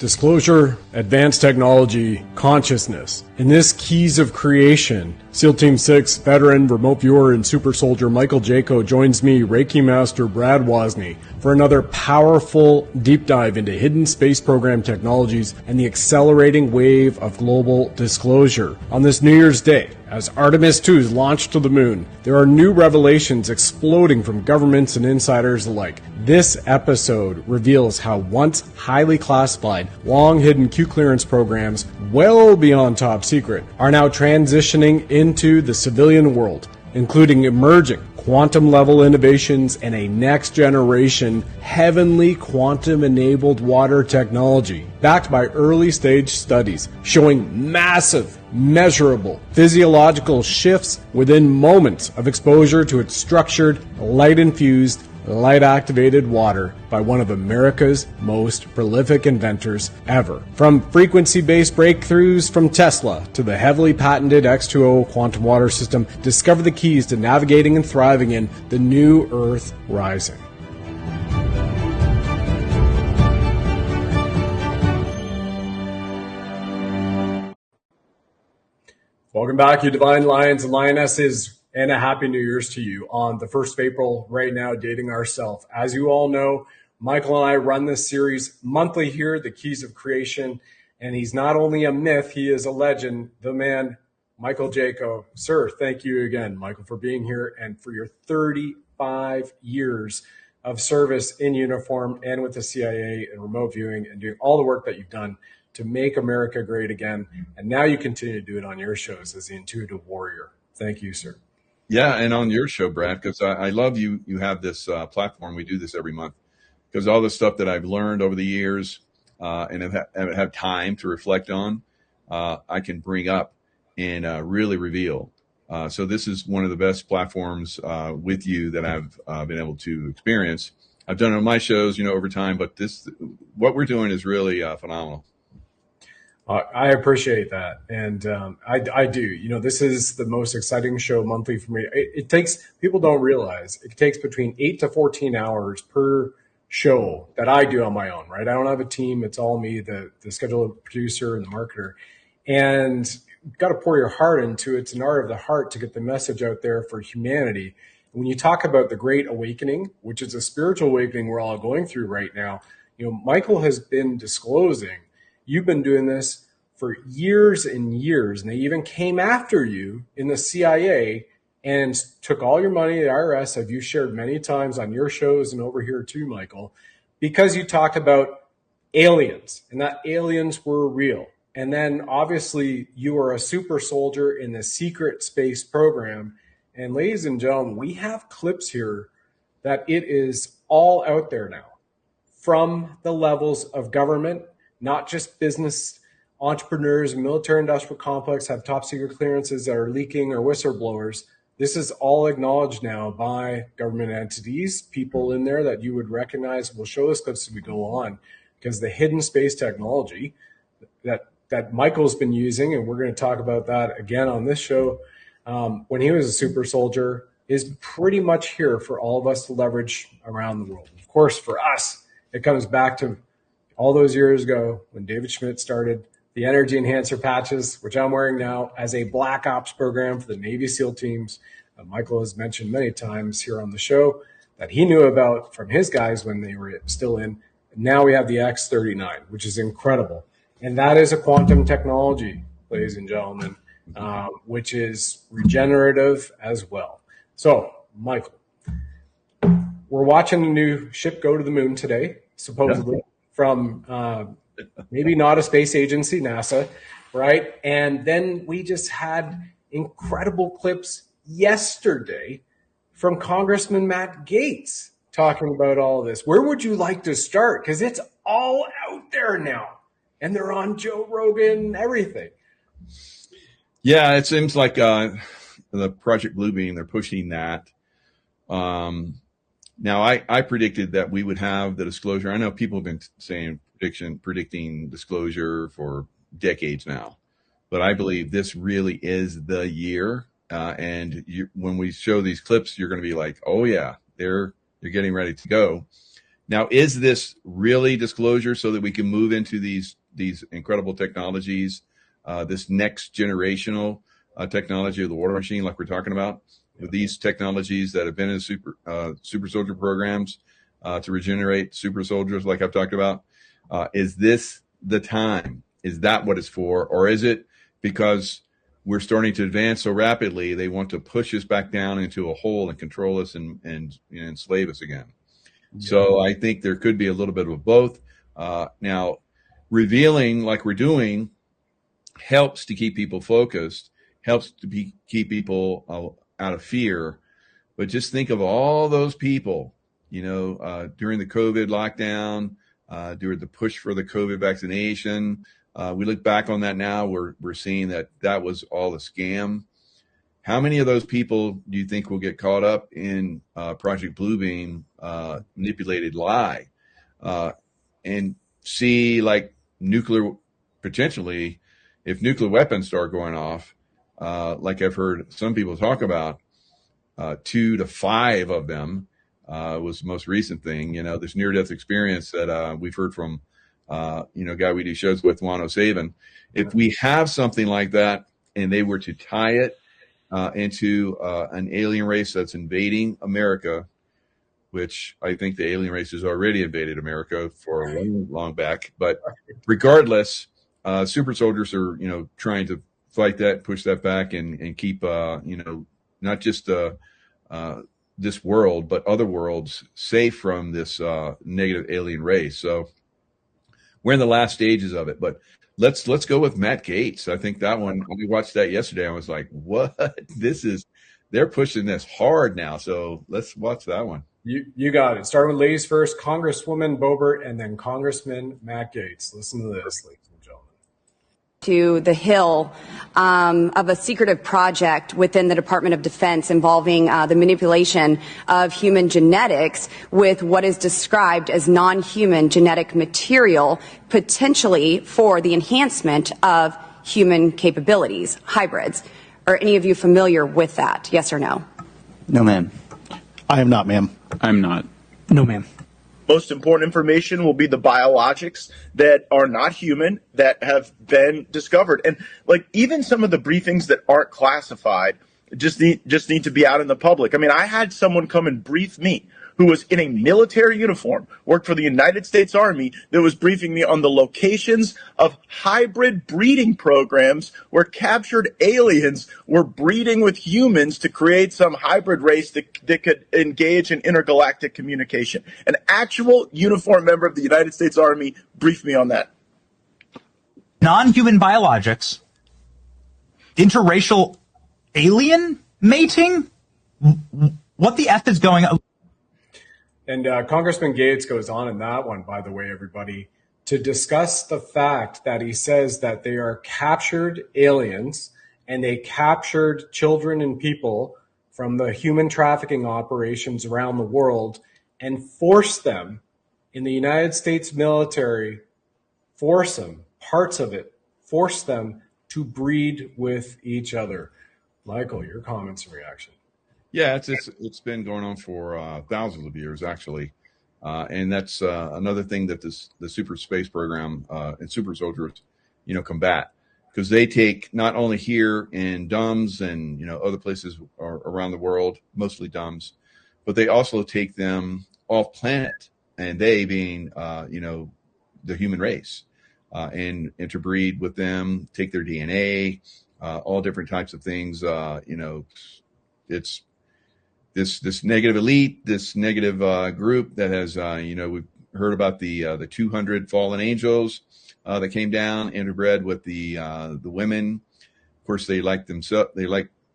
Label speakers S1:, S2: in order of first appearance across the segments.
S1: Disclosure, advanced technology, consciousness. In this Keys of Creation, SEAL Team 6 veteran, remote viewer, and super soldier Michael Jaco joins me, Reiki Master Brad Wozny, for another powerful deep dive into hidden space program technologies and the accelerating wave of global disclosure. On this New Year's Day, as Artemis II is launched to the moon, there are new revelations exploding from governments and insiders alike. This episode reveals how once highly classified, long-hidden Q clearance programs, well beyond top secret, are now transitioning into the civilian world, including emerging quantum-level innovations and a next-generation, heavenly quantum-enabled water technology, backed by early-stage studies showing massive, measurable physiological shifts within moments of exposure to its structured, light-infused, light-activated water by one of America's most prolific inventors ever. From frequency-based breakthroughs from Tesla to the heavily patented X2O quantum water system, discover the keys to navigating and thriving in the new Earth rising. Welcome back, you divine lions and lionesses, and a happy New Year's to you on the 1st of April, right now, dating ourselves. As you all know, Michael and I run this series monthly here, The Keys of Creation, and he's not only a myth, he is a legend, the man, Michael Jaco. Sir, thank you again, Michael, for being here and for your 35 years of service in uniform and with the CIA and remote viewing and doing all the work that you've done to make America great again. And now you continue to do it on your shows as the intuitive warrior. Thank you, sir.
S2: Yeah, and on your show, Brad, because I love you have this platform. We do this every month because all the stuff that I've learned over the years and have had time to reflect on, I can bring up and really reveal. So this is one of the best platforms with you that I've been able to experience. I've done it on my shows, over time, but what we're doing is really phenomenal.
S1: I appreciate that. And I do. This is the most exciting show monthly for me. It takes, people don't realize, it takes between 8 to 14 hours per show that I do on my own, right? I don't have a team. It's all me, the scheduler, producer, and the marketer. And you've got to pour your heart into it. It's an art of the heart to get the message out there for humanity. When you talk about the Great Awakening, which is a spiritual awakening we're all going through right now, Michael has been disclosing. You've been doing this for years and years, and they even came after you in the CIA and took all your money. The IRS, have you shared many times on your shows and over here too, Michael, because you talked about aliens and that aliens were real. And then obviously you are a super soldier in the secret space program. And ladies and gentlemen, we have clips here that it is all out there now from the levels of government. Not just business entrepreneurs, military industrial complex have top secret clearances that are leaking or whistleblowers. This is all acknowledged now by government entities, people in there that you would recognize. We'll show those clips as we go on, because the hidden space technology that Michael's been using, and we're going to talk about that again on this show, when he was a super soldier, is pretty much here for all of us to leverage around the world. Of course, for us, it comes back to all those years ago when David Schmidt started the energy enhancer patches, which I'm wearing now as a black ops program for the Navy SEAL teams. Michael has mentioned many times here on the show that he knew about from his guys when they were still in. Now we have the X-39, which is incredible. And that is a quantum technology, ladies and gentlemen, which is regenerative as well. So, Michael, we're watching a new ship go to the moon today, supposedly. Yeah. From maybe not a space agency, NASA, right? And then we just had incredible clips yesterday from Congressman Matt Gaetz talking about all of this. Where would you like to start? Because it's all out there now. And they're on Joe Rogan, everything.
S2: Yeah, it seems like the Project Bluebeam, they're pushing that. Now, I predicted that we would have the disclosure. I know people have been saying predicting disclosure for decades now, but I believe this really is the year. And when we show these clips, you're going to be like, oh yeah, they're getting ready to go. Now, is this really disclosure so that we can move into these incredible technologies, this next generational technology of the water machine, like we're talking about, with these technologies that have been in super soldier programs to regenerate super soldiers, like I've talked about? Is this the time? Is that what it's for? Or is it because we're starting to advance so rapidly, they want to push us back down into a hole and control us and enslave us again? Yeah. So I think there could be a little bit of both. Now, revealing like we're doing helps to keep people focused, helps to keep people out of fear. But just think of all those people, during the COVID lockdown, during the push for the COVID vaccination. We look back on that now, we're seeing that was all a scam. How many of those people do you think will get caught up in Project Bluebeam manipulated lie and see like nuclear, potentially, if nuclear weapons start going off, like I've heard some people talk about, 2 to 5 of them was the most recent thing. This near-death experience that we've heard from, guy we do shows with, Juan O'Savin. If we have something like that and they were to tie it into an alien race that's invading America, which I think the alien race has already invaded America for a long back. But regardless, super soldiers are, trying to fight that, push that back, and keep, not just this world, but other worlds safe from this negative alien race. So we're in the last stages of it. But let's go with Matt Gaetz. I think that one, we watched that yesterday. I was like, what? They're pushing this hard now. So let's watch that one.
S1: You got it. Starting with ladies first, Congresswoman Boebert, and then Congressman Matt Gaetz. Listen to this, ladies and gentlemen.
S3: To the Hill of a secretive project within the Department of Defense involving the manipulation of human genetics with what is described as non-human genetic material, potentially for the enhancement of human capabilities, hybrids. Are any of you familiar with that? Yes or no?
S4: No, ma'am.
S5: I am not, ma'am.
S6: I'm not.
S5: No, ma'am.
S7: Most important information will be the biologics that are not human that have been discovered. And like even some of the briefings that aren't classified just need to be out in the public. I mean, I had someone come and brief me who was in a military uniform, worked for the United States Army, that was briefing me on the locations of hybrid breeding programs where captured aliens were breeding with humans to create some hybrid race that could engage in intergalactic communication. An actual uniformed member of the United States Army briefed me on that.
S5: Non-human biologics, interracial alien mating? What the F is going on?
S1: And Congressman Gaetz goes on in that one, by the way, everybody, to discuss the fact that he says that they are captured aliens and they captured children and people from the human trafficking operations around the world and forced them in the United States military, force them to breed with each other. Michael, your comments and reaction.
S2: Yeah, it's been going on for thousands of years, actually. And that's another thing that the super space program and super soldiers, combat, because they take not only here in DUMS and, other places around the world, mostly DUMS, but they also take them off planet, and they being, the human race, and interbreed with them, take their DNA, all different types of things. It's this negative elite, this negative group that has, we've heard about the 200 fallen angels that came down, interbred with the women. Of course, they like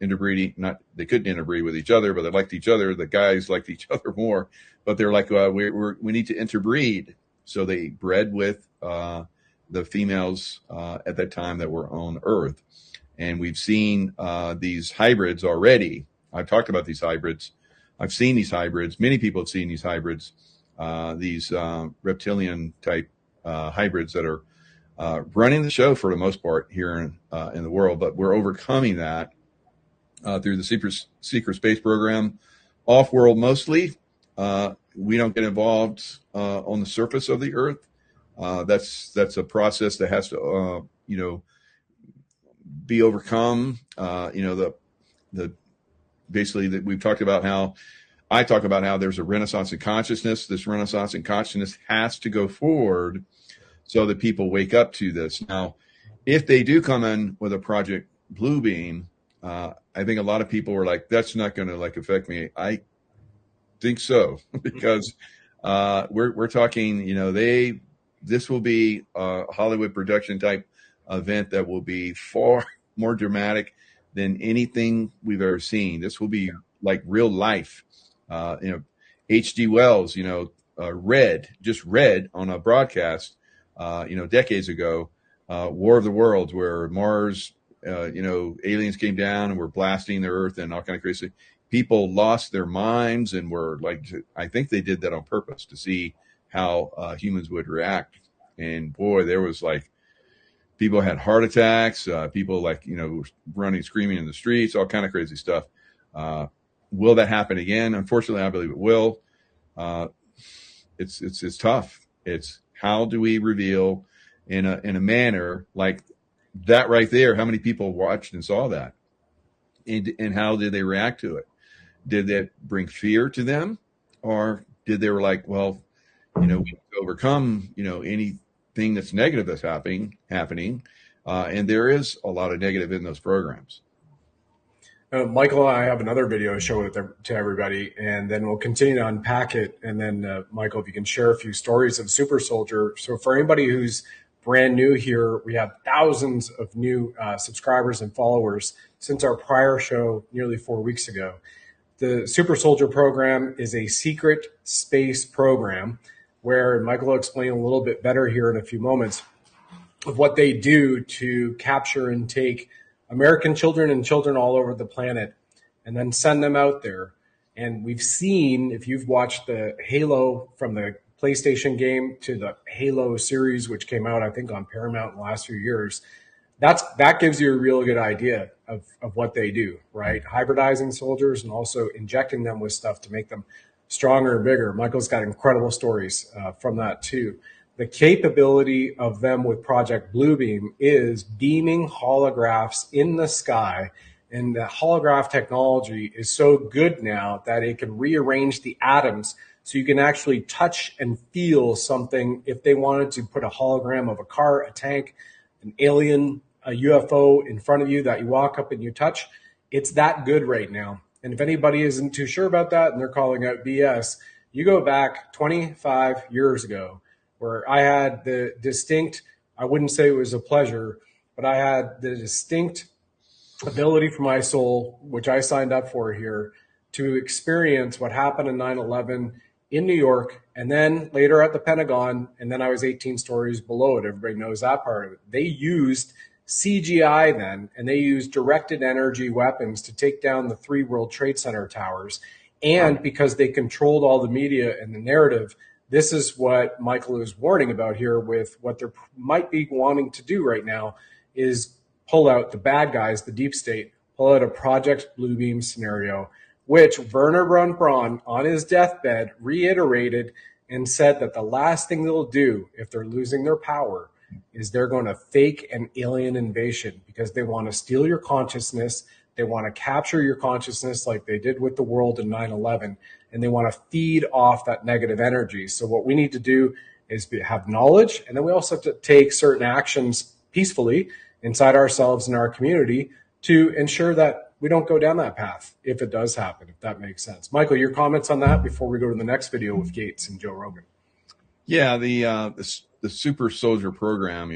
S2: interbreeding. They couldn't interbreed with each other, but they liked each other. The guys liked each other more, but they're like, we need to interbreed. So they bred with the females at that time that were on Earth. And we've seen these hybrids already. I've talked about these hybrids. I've seen these hybrids. Many people have seen these hybrids, these reptilian type hybrids that are running the show for the most part here in the world. But we're overcoming that through the secret space program, off-world mostly, we don't get involved on the surface of the earth. That's a process that has to, be overcome. The basically that we've talked about how I talk about how there's a renaissance in consciousness. This renaissance in consciousness has to go forward so that people wake up to this. Now, if they do come in with a Project Bluebeam, I think a lot of people were like, that's not going to like affect me. I think so, because we're talking, this will be a Hollywood production type event that will be far more dramatic than anything we've ever seen. This will be like real life. H.G. Wells, read on a broadcast, decades ago, War of the Worlds, where Mars, aliens came down and were blasting the Earth and all kind of crazy. People lost their minds and were like, I think they did that on purpose to see how humans would react. And boy, there was like, people had heart attacks, people were running, screaming in the streets, all kind of crazy stuff. Will that happen again? Unfortunately, I believe it will. It's tough. It's how do we reveal in a manner like that right there? How many people watched and saw that? And how did they react to it? Did that bring fear to them? Or did they were like, well, we have to overcome, anything that's negative that's happening. And there is a lot of negative in those programs.
S1: Michael and I have another video to show it to everybody, and then we'll continue to unpack it. And then, Michael, if you can share a few stories of Super Soldier. So for anybody who's brand new here, we have thousands of new subscribers and followers since our prior show nearly 4 weeks ago. The Super Soldier program is a secret space program where Michael will explain a little bit better here in a few moments of what they do to capture and take American children and children all over the planet and then send them out there. And we've seen, if you've watched the Halo from the PlayStation game to the Halo series, which came out, I think, on Paramount in the last few years, that gives you a real good idea of what they do, right? Hybridizing soldiers and also injecting them with stuff to make them stronger and bigger. Michael's got incredible stories from that too. The capability of them with Project Bluebeam is beaming holographs in the sky. And the holograph technology is so good now that it can rearrange the atoms so you can actually touch and feel something. If they wanted to put a hologram of a car, a tank, an alien, a UFO in front of you that you walk up and you touch, it's that good right now. And if anybody isn't too sure about that and they're calling out BS, you go back 25 years ago, where I had the distinct, I wouldn't say it was a pleasure, but I had the distinct ability for my soul, which I signed up for here, to experience what happened in 9/11 in New York, and then later at the Pentagon, and then I was 18 stories below it. Everybody knows that part of it. They used CGI then, and they used directed energy weapons to take down the 3 World Trade Center towers. And because they controlled all the media and the narrative, this is what Michael is warning about here with what they might be wanting to do right now is pull out the bad guys, the deep state, pull out a Project Bluebeam scenario, which Werner von Braun on his deathbed reiterated and said that the last thing they'll do if they're losing their power is they're going to fake an alien invasion because they want to steal your consciousness. They want to capture your consciousness like they did with the world in 9/11, and they want to feed off that negative energy. So what we need to do is have knowledge, and then we also have to take certain actions peacefully inside ourselves and our community to ensure that we don't go down that path if it does happen, if that makes sense. Michael, your comments on that before we go to the next video with Gates and Joe Rogan.
S2: Yeah, the Super Soldier program,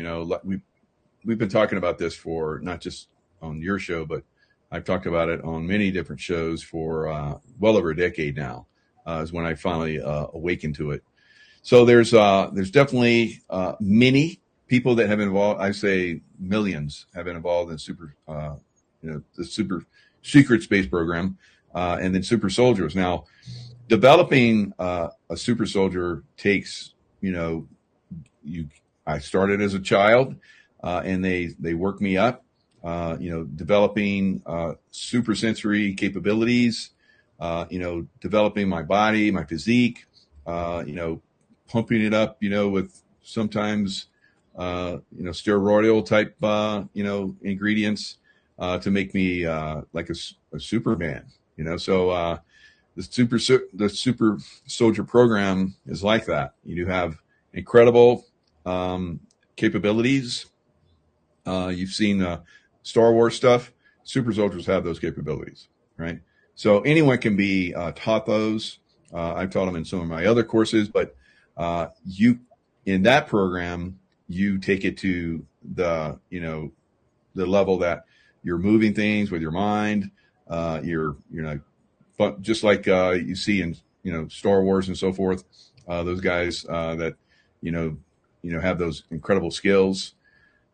S2: we've been talking about this for not just on your show, but I've talked about it on many different shows for well over a decade now, is when I finally awakened to it. So there's definitely many people that have been involved. I say millions have been involved in the super secret space program, and then super soldiers. Now, developing a super soldier takes, I started as a child, and they worked me up. Developing super sensory capabilities, developing my body, my physique, pumping it up, with sometimes, steroidal type, ingredients, to make me, like a Superman, so, the super soldier program is like that. You have incredible, capabilities. You've seen, Star Wars stuff. Super soldiers have those capabilities, right? So anyone can be taught those. I've taught them in some of my other courses, but in that program, you take it to the level that you're moving things with your mind. But just like you see in Star Wars and so forth, those guys that have those incredible skills.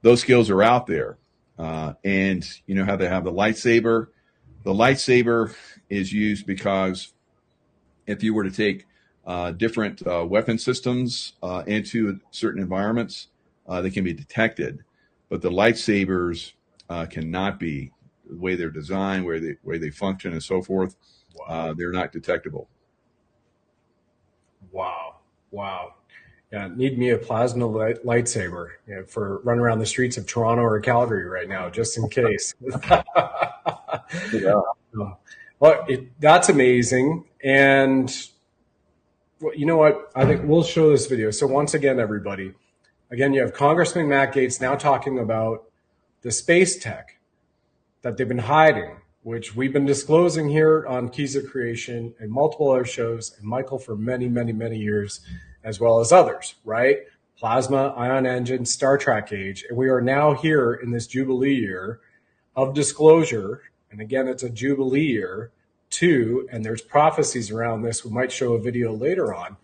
S2: Those skills are out there, and how they have the lightsaber. The lightsaber is used because if you were to take different weapon systems into certain environments, they can be detected. But the lightsabers cannot be. The way they're designed, way they function, and so forth. Wow. They're not detectable.
S1: Wow. Yeah, need me a plasma lightsaber for running around the streets of Toronto or Calgary right now, just in case.
S2: Yeah.
S1: Well, that's amazing. And you know what? I think we'll show this video. So once again, everybody, you have Congressman Matt Gaetz now talking about the space tech that they've been hiding, which we've been disclosing here on Keys of Creation and multiple other shows, and Michael for many, many, many years, as well as others, right? Plasma, ion engine, Star Trek age. And we are now here in this Jubilee year of disclosure. And again, it's a Jubilee year too, and there's prophecies around this. We might show a video later on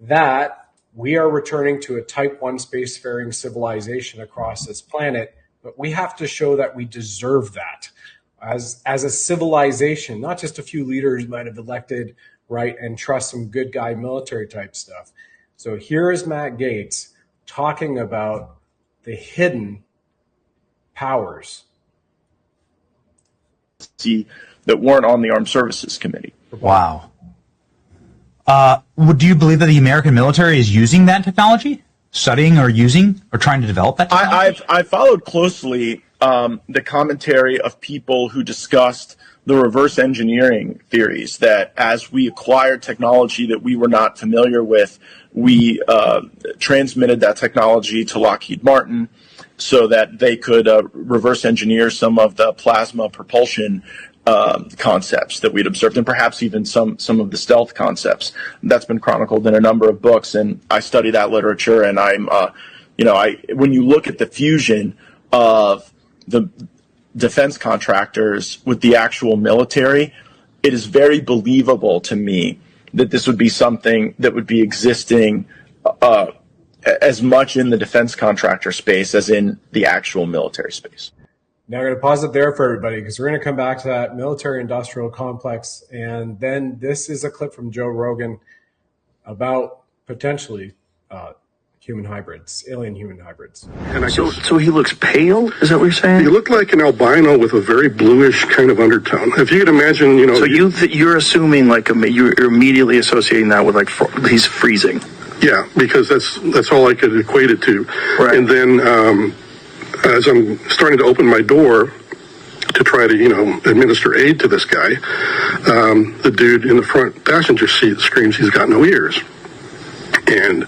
S1: that we are returning to a type 1 spacefaring civilization across this planet, but we have to show that we deserve that as a civilization, not just a few leaders might have elected, right, and trust some good guy military type stuff. So here is Matt Gaetz talking about the hidden powers
S7: that weren't on the Armed Services Committee.
S5: Wow. Do you believe that the American military is using that technology, studying or using or trying to develop that technology?
S7: I've followed closely the commentary of people who discussed the reverse engineering theories that as we acquired technology that we were not familiar with, we transmitted that technology to Lockheed Martin so that they could reverse engineer some of the plasma propulsion concepts that we'd observed, and perhaps even some of the stealth concepts. That's been chronicled in a number of books, and I study that literature, and I'm, when you look at the fusion of the defense contractors with the actual military, it is very believable to me that this would be something that would be existing as much in the defense contractor space as in the actual military space.
S1: Now, I'm going to pause it there for everybody because we're going to come back to that military-industrial complex. And then this is a clip from Joe Rogan about potentially human hybrids, alien human hybrids.
S4: And
S6: So he looks pale? Is that what you're saying?
S4: you look like an albino with a very bluish kind of undertone. If you could imagine,
S6: So you're assuming you're immediately associating that with he's freezing.
S4: yeah, because that's all I could equate it to.
S6: Right.
S4: And then as I'm starting to open my door to try to, administer aid to this guy, the dude in the front passenger seat screams he's got no ears. And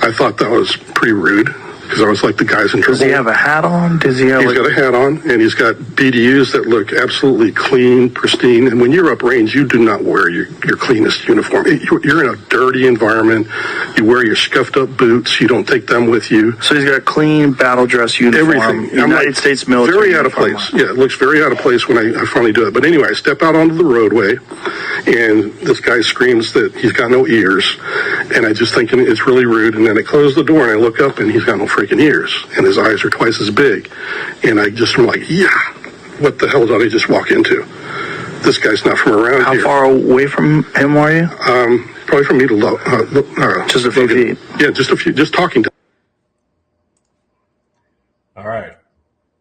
S4: I thought that was pretty rude because I was like, the guy's in trouble.
S6: Does he have a hat on? He's
S4: got a hat on, and he's got BDUs that look absolutely clean, pristine. And when you're uprange, you do not wear your cleanest uniform. You're in a dirty environment. You wear your scuffed up boots. You don't take them with you.
S6: So he's got clean battle dress uniform.
S4: Everything.
S6: United States military.
S4: Very out of place. Yeah, it looks very out of place when I finally do it. But anyway, I step out onto the roadway, and this guy screams that he's got no ears. And I just think it's really rude. And then I close the door, and I look up, and he's got no freaking ears. And his eyes are twice as big. And I just am like, yeah, what the hell did I just walk into? This guy's not from around here.
S6: How far away from him are you?
S4: Probably from me to
S6: Just a few feet.
S4: Yeah, just a few. Just talking to.
S1: All right.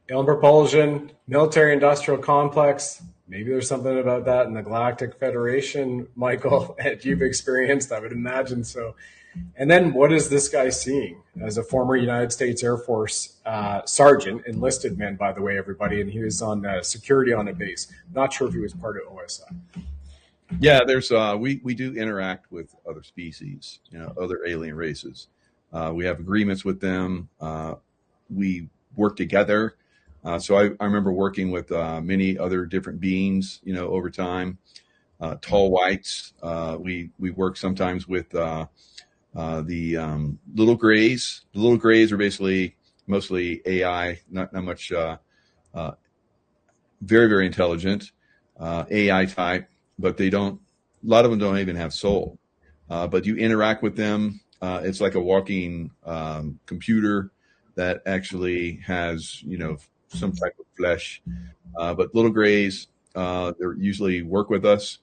S1: Alien propulsion, military-industrial complex. maybe there's something about that in the Galactic Federation, Michael, that you've experienced. I would imagine so. And then what is this guy seeing as a former United States Air Force sergeant, enlisted man, by the way, everybody, and he was on security on a base. Not sure if he was part of OSI.
S2: Yeah, there's we do interact with other species, other alien races. We have agreements with them. We work together. So I remember working with many other different beings, over time. Tall whites. We work sometimes with the little grays. The little grays are basically mostly AI, not much, very, very intelligent, AI type, but a lot of them don't even have soul. But you interact with them. It's like a walking computer that actually has, some type of flesh. But little grays, they usually work with us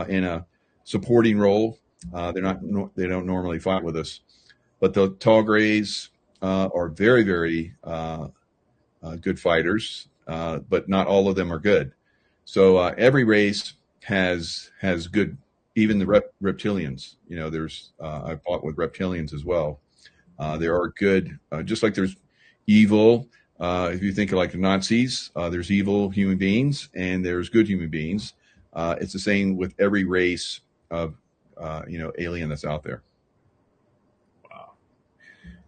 S2: in a supporting role. They don't normally fight with us. But the tall grays are very, very good fighters, but not all of them are good. So every race has good. Even the reptilians, there's I fought with reptilians as well. There are good, just like there's evil. If you think of like the Nazis, there's evil human beings and there's good human beings. It's the same with every race of alien that's out there.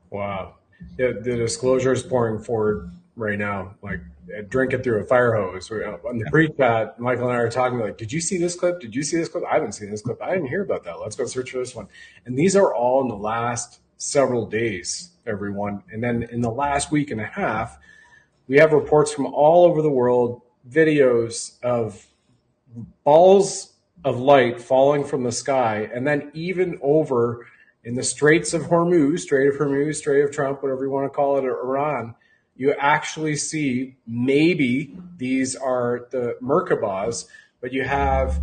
S1: Wow. Yeah, the disclosure is pouring forward right now, like drinking through a fire hose. On the pre-chat, Michael and I are talking like, did you see this clip? Did you see this clip? I haven't seen this clip. I didn't hear about that. Let's go search for this one. And these are all in the last several days, everyone. And then in the last week and a half, we have reports from all over the world, videos of balls of light falling from the sky, and then even over in the Straits of Hormuz, Strait of Trump, whatever you want to call it, or Iran, you actually see maybe these are the Merkabahs, but you have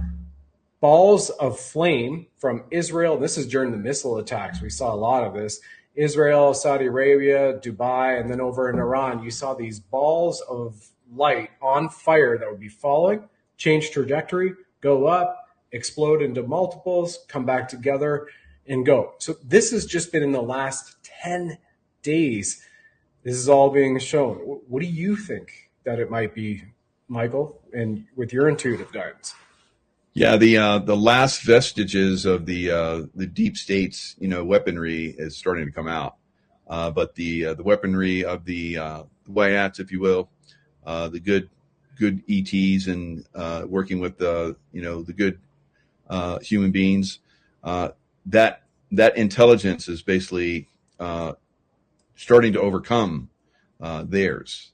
S1: balls of flame from Israel. This is during the missile attacks. We saw a lot of this. Israel, Saudi Arabia, Dubai, and then over in Iran, you saw these balls of light on fire that would be falling, change trajectory, go up, explode into multiples, come back together, and go. So this has just been in the last 10 days. This is all being shown. What do you think that it might be, Michael, and with your intuitive guidance?
S2: Yeah, the last vestiges of the deep state's weaponry is starting to come out, but the weaponry of the white hats, if you will, the good ETs and working with the good human beings, that intelligence is basically starting to overcome theirs,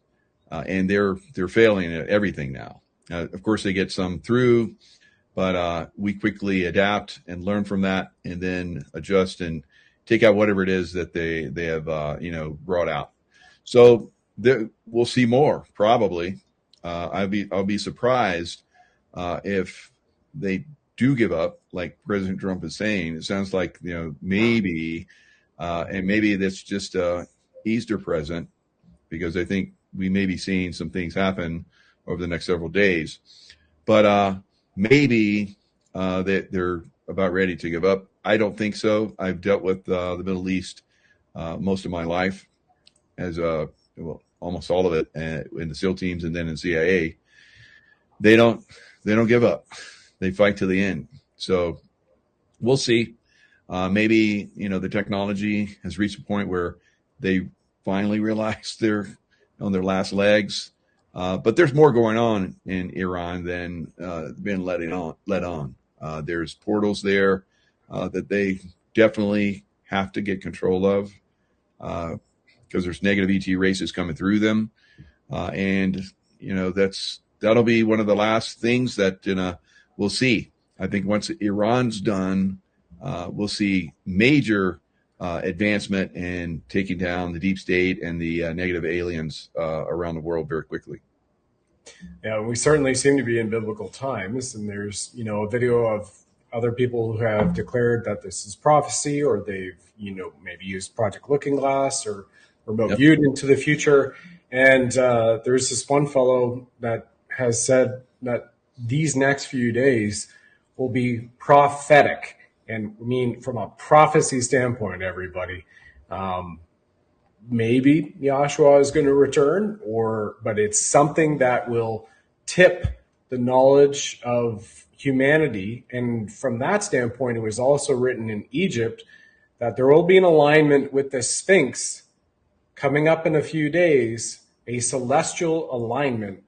S2: and they're failing at everything now. Of course, they get some through. But we quickly adapt and learn from that, and then adjust and take out whatever it is that they have brought out. So we'll see more probably. I'll be surprised if they do give up, like President Trump is saying. It sounds like maybe, and maybe that's just a Easter present, because I think we may be seeing some things happen over the next several days. But maybe that they're about ready to give up. I don't think so. I've dealt with the Middle East most of my life, as almost all of it, in the SEAL teams and then in CIA. They don't give up. They fight to the end. So we'll see. Maybe the technology has reached a point where they finally realize they're on their last legs. But there's more going on in Iran than been let on. There's portals there that they definitely have to get control of, because there's negative ET races coming through them, and that'll be one of the last things that we'll see. I think once Iran's done, we'll see major advancement in taking down the deep state and the negative aliens around the world very quickly.
S1: Yeah, we certainly seem to be in biblical times, and there's a video of other people who have declared that this is prophecy, or they've maybe used Project Looking Glass or remote viewed into the future. And there's this one fellow that has said that these next few days will be prophetic. And I mean, from a prophecy standpoint, everybody, maybe Yahshua is going to return, but it's something that will tip the knowledge of humanity. And from that standpoint, it was also written in Egypt that there will be an alignment with the Sphinx coming up in a few days, a celestial alignment,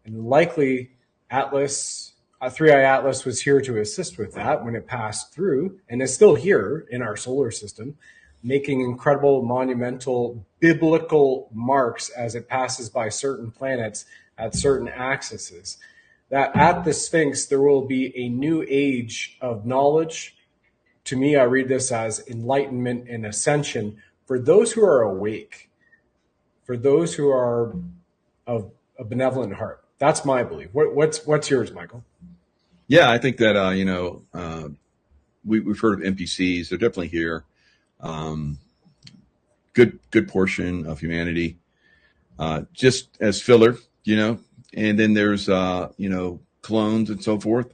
S1: and likely Atlas, 3i Atlas was here to assist with that when it passed through, and is still here in our solar system, making incredible, monumental, biblical marks as it passes by certain planets at certain axes. That at the Sphinx, there will be a new age of knowledge. To me, I read this as enlightenment and ascension for those who are awake, for those who are of a benevolent heart. That's my belief. What's yours, Michael?
S2: Yeah, I think that, we've heard of NPCs. They're definitely here. Good portion of humanity, just as filler, and then there's, clones and so forth,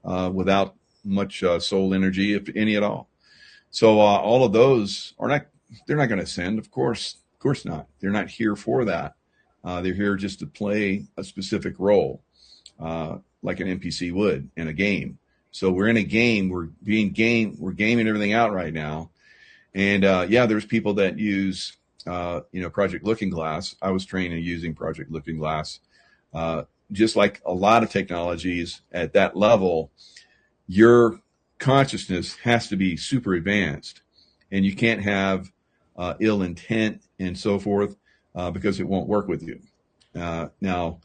S2: without much soul energy, if any at all. So all of those they're not going to ascend. Of course not. They're not here for that. They're here just to play a specific role, like an NPC would in a game. So we're in a game. We're gaming everything out right now. And there's people that use, Project Looking Glass. I was trained in using Project Looking Glass. Just like a lot of technologies at that level, your consciousness has to be super advanced, and you can't have ill intent and so forth, because it won't work with you. Now,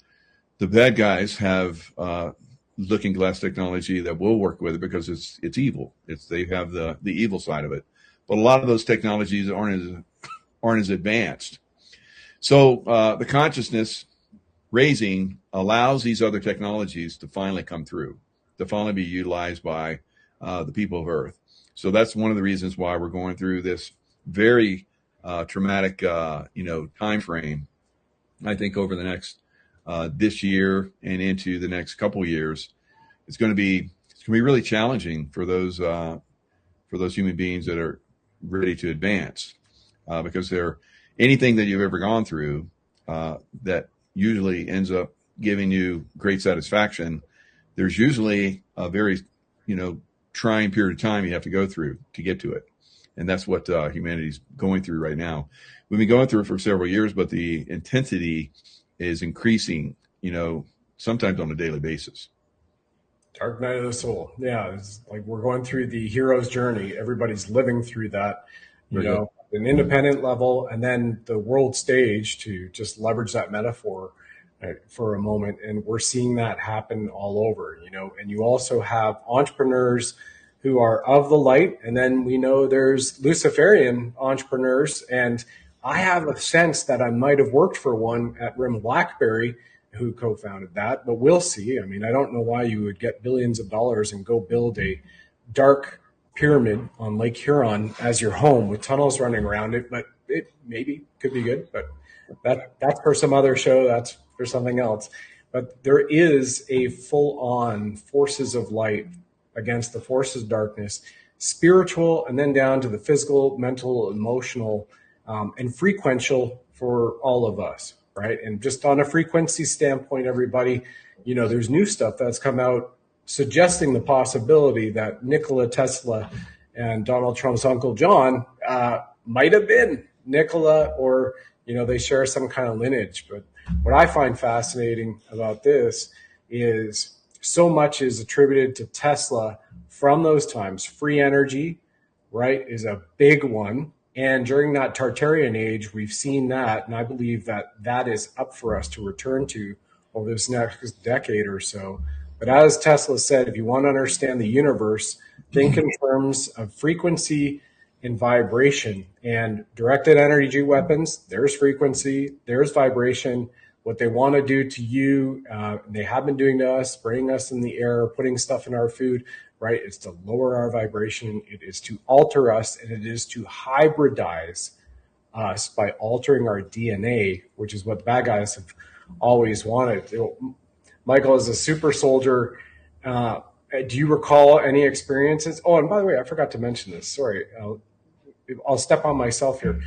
S2: the bad guys have Looking Glass technology that will work with it because it's evil. They have the evil side of it. But a lot of those technologies aren't as advanced. So the consciousness raising allows these other technologies to finally come through, to finally be utilized by the people of Earth. So that's one of the reasons why we're going through this very traumatic, time frame. I think over the next this year and into the next couple of years, it's going to be really challenging for those human beings that are ready to advance, because anything that you've ever gone through that usually ends up giving you great satisfaction, there's usually a very trying period of time you have to go through to get to it. And that's what humanity's going through right now. We've been going through it for several years, but the intensity is increasing, sometimes on a daily basis.
S1: Dark night of the soul. Yeah, it's like we're going through the hero's journey. Everybody's living through that, an independent level, and then the world stage, to just leverage that metaphor for a moment. And we're seeing that happen all over, and you also have entrepreneurs who are of the light. And then we know there's Luciferian entrepreneurs. And I have a sense that I might have worked for one at Rim Blackberry who co-founded that, but we'll see. I mean, I don't know why you would get billions of dollars and go build a dark pyramid on Lake Huron as your home with tunnels running around it, but it maybe could be good, but that's for some other show. That's for something else. But there is a full-on forces of light against the forces of darkness, spiritual, and then down to the physical, mental, emotional, and frequential for all of us, right? And just on a frequency standpoint, everybody, there's new stuff that's come out suggesting the possibility that Nikola Tesla and Donald Trump's Uncle John might have been Nikola, or, they share some kind of lineage. But what I find fascinating about this is so much is attributed to Tesla from those times. Free energy, right, is a big one. And during that Tartarian age, we've seen that. And I believe that is up for us to return to over this next decade or so. But as Tesla said, if you want to understand the universe, think in terms of frequency and vibration. And directed energy weapons, there's frequency, there's vibration. What they want to do to you, they have been doing to us, spraying us in the air, putting stuff in our food, right? It's to lower our vibration. It is to alter us, and it is to hybridize us by altering our DNA, which is what the bad guys have always wanted. Michael, as a super soldier, do you recall any experiences? Oh, and by the way, I forgot to mention this. Sorry, I'll step on myself here.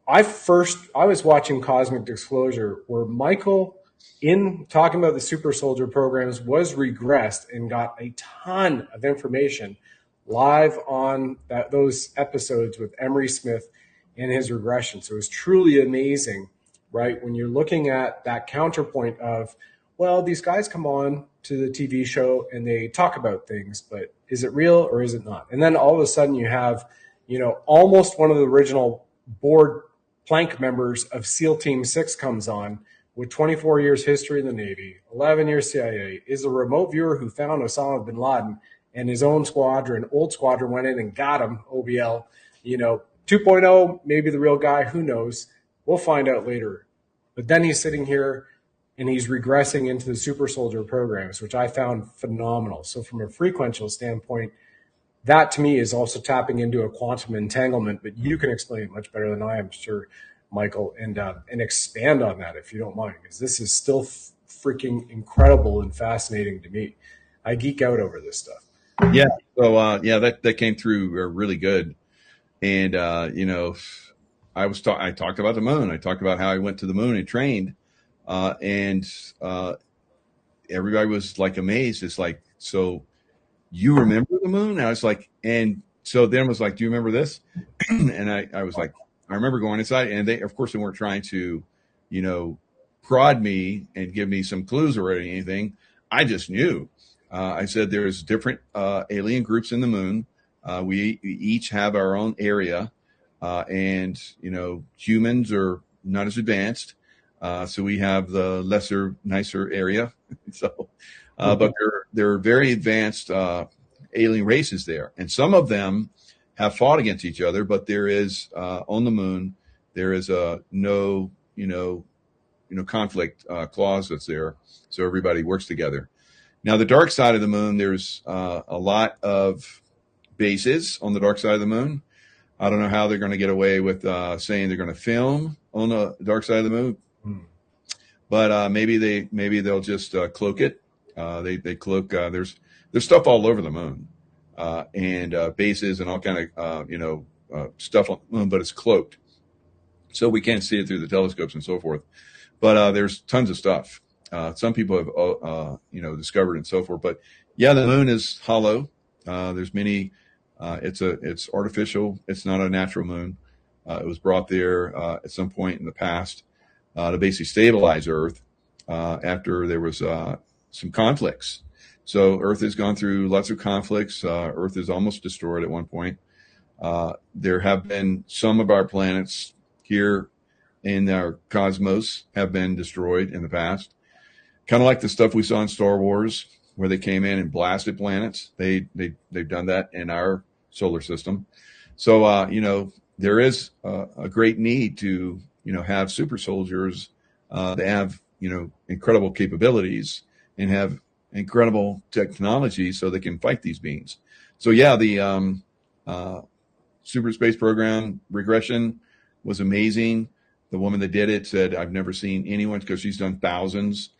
S1: I was watching Cosmic Disclosure where Michael, in talking about the super soldier programs, was regressed and got a ton of information live on those episodes with Emery Smith and his regression. So it was truly amazing, right? When you're looking at that counterpoint of, well, these guys come on to the TV show and they talk about things, but is it real or is it not? And then all of a sudden you have, almost one of the original board plank members of SEAL Team 6 comes on with 24 years history in the Navy, 11 years CIA, is a remote viewer who found Osama bin Laden, and his own squadron, old squadron, went in and got him, OBL. 2.0, maybe the real guy, who knows? We'll find out later. But then he's sitting here and he's regressing into the super soldier programs, which I found phenomenal. So from a frequential standpoint, that to me is also tapping into a quantum entanglement, but you can explain it much better than I am, sure, Michael, and expand on that if you don't mind, because this is still freaking incredible and fascinating to me. I geek out over this stuff.
S2: Yeah. So that came through really good, and I talked about the moon. I talked about how I went to the moon and trained, and everybody was like amazed. It's like, so you remember the moon? And I was like, and so then was like, do you remember this? And I was like, I remember going inside, and they, of course, they weren't trying to, prod me and give me some clues or anything. I just knew. I said there's different alien groups in the moon. We each have our own area, and humans are not as advanced, so we have the lesser, nicer area. So, but there are very advanced alien races there, and some of them have fought against each other. But there is on the moon, there is a no conflict clause that's there, so everybody works together. Now, the dark side of the moon, there's a lot of bases on the dark side of the moon. I don't know how they're going to get away with saying they're going to film on the dark side of the moon, but maybe they'll just cloak it. They cloak. There's stuff all over the moon, and bases and all kind of stuff on the moon, but it's cloaked, so we can't see it through the telescopes and so forth. But there's tons of stuff. Some people have discovered and so forth. But yeah, the moon is hollow. There's many. It's artificial. It's not a natural moon. It was brought there at some point in the past to basically stabilize Earth after there was some conflicts. So Earth has gone through lots of conflicts. Earth is almost destroyed at one point. There have been some of our planets here in our cosmos have been destroyed in the past. Kind of like the stuff we saw in Star Wars, where they came in and blasted planets. They've done that in our solar system. So there is a great need to have super soldiers that have incredible capabilities and have incredible technology, so they can fight these beings. So yeah, the super space program regression was amazing. The woman that did it said, "I've never seen anyone," because she's done thousands.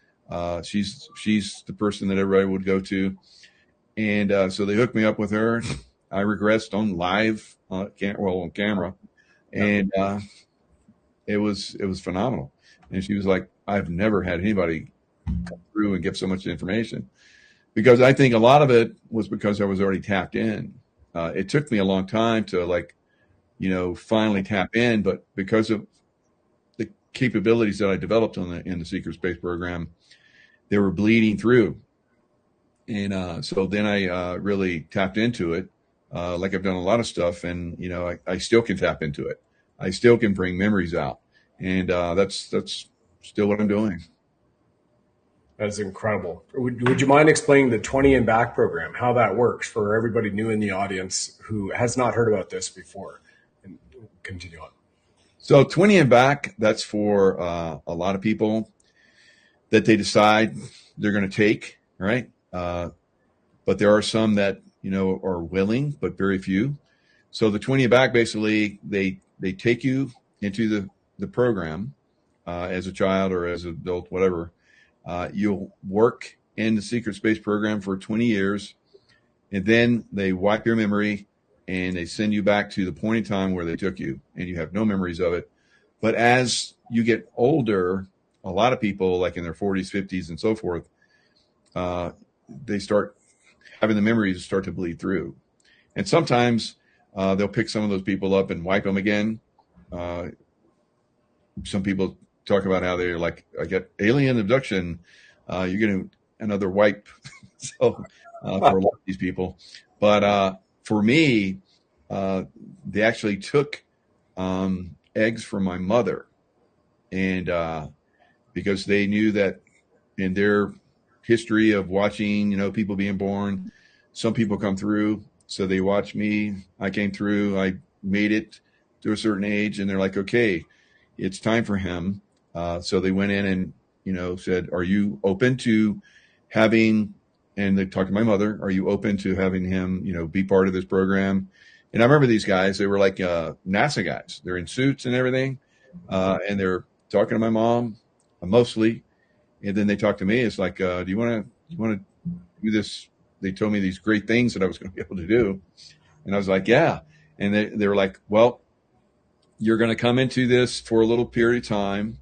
S2: She's the person that everybody would go to, and so they hooked me up with her. I regressed on live on camera, and it was phenomenal. And she was like, "I've never had anybody come through and give so much information," because I think a lot of it was because I was already tapped in. It took me a long time to finally tap in, but because of the capabilities that I developed in the secret space program, they were bleeding through. And so then I really tapped into it, like I've done a lot of stuff, and I still can tap into it. I still can bring memories out, and that's still what I'm doing.
S1: That's incredible. Would you mind explaining the 20 and back program, how that works for everybody new in the audience who has not heard about this before? And continue on.
S2: So 20 and back, that's for a lot of people that they decide they're going to take, right? But there are some that, are willing, but very few. So the 20 and back, basically, they take you into the program as a child or as an adult, whatever. You'll work in the secret space program for 20 years, and then they wipe your memory and they send you back to the point in time where they took you, and you have no memories of it. But as you get older, a lot of people, like in their 40s, 50s, and so forth, they start having the memories start to bleed through. And sometimes they'll pick some of those people up and wipe them again. Some people talk about how they're like, I get alien abduction. You're getting another wipe. So for a lot of these people. But for me, they actually took eggs from my mother. And because they knew that in their history of watching, people being born, some people come through. So they watched me. I came through. I made it to a certain age, and they're like, okay, it's time for him. So they went in and, said, are you open to having, and they talked to my mother, are you open to having him, be part of this program? And I remember these guys, they were like NASA guys. They're in suits and everything. And they're talking to my mom mostly. And then they talked to me. It's like, do you want to do this? They told me these great things that I was going to be able to do. And I was like, yeah. And they were like, well, you're going to come into this for a little period of time.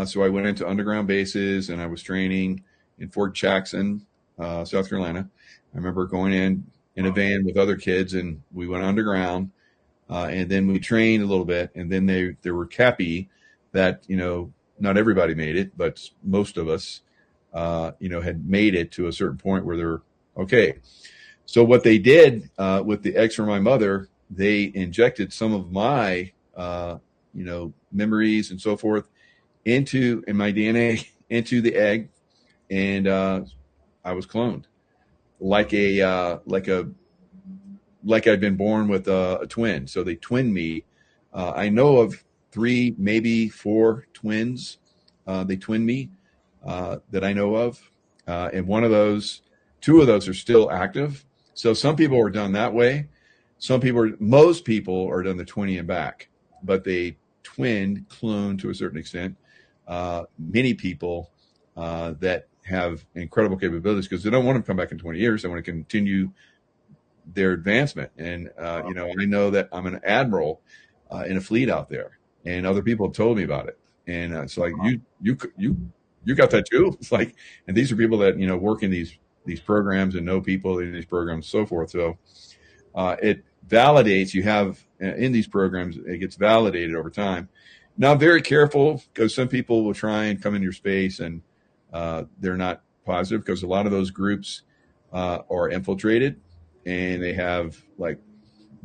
S2: So I went into underground bases, and I was training in Fort Jackson, South Carolina. I remember going in a van with other kids, and we went underground, and then we trained a little bit. And then they were happy that, not everybody made it, but most of us, had made it to a certain point where they're okay. So what they did with the eggs from my mother, they injected some of my, memories and so forth in my DNA into the egg, and I was cloned like I'd been born with a twin. So they twinned me. I know of 3, maybe 4 twins. They twinned me that I know of, and 2 of those are still active. So some people are done that way. Most people are done the 20 and back, but they cloned to a certain extent. Many people that have incredible capabilities, because they don't want to come back in 20 years. They want to continue their advancement. And, I know that I'm an admiral in a fleet out there, and other people have told me about it. And it's like, you got that too. It's like, and these are people that, work in these programs and know people in these programs, so forth. So it validates, you have in these programs, it gets validated over time. Now, I'm very careful, because some people will try and come into your space, and they're not positive, because a lot of those groups are infiltrated, and they have like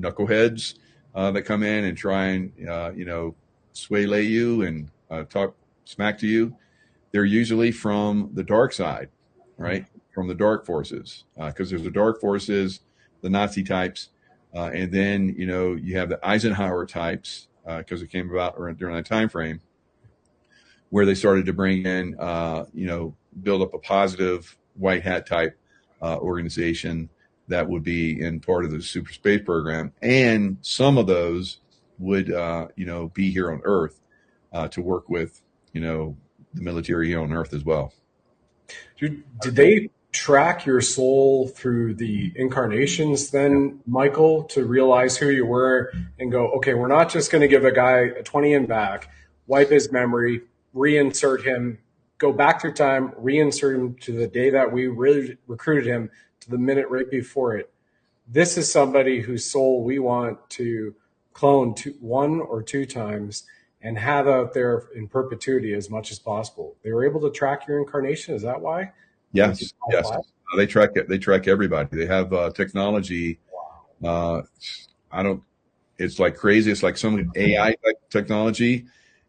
S2: knuckleheads that come in and try and, swaylay you and talk smack to you. They're usually from the dark side, right? From the dark forces, because there's the dark forces, the Nazi types, and then, you have the Eisenhower types, because it came about during that time frame where they started to bring in, build up a positive white hat type organization that would be in part of the super space program. And some of those would, be here on Earth to work with, the military here on Earth as well.
S1: Did they track your soul through the incarnations then, Michael, to realize who you were and go, okay, we're not just going to give a guy a 20 and back, wipe his memory, reinsert him, go back through time, reinsert him to the day that we really recruited him to the minute right before it. This is somebody whose soul we want to clone 1 or 2 times and have out there in perpetuity as much as possible. They were able to track your incarnation. Is that why?
S2: Yes. They track it. They track everybody. They have technology. It's like crazy. It's like some AI technology,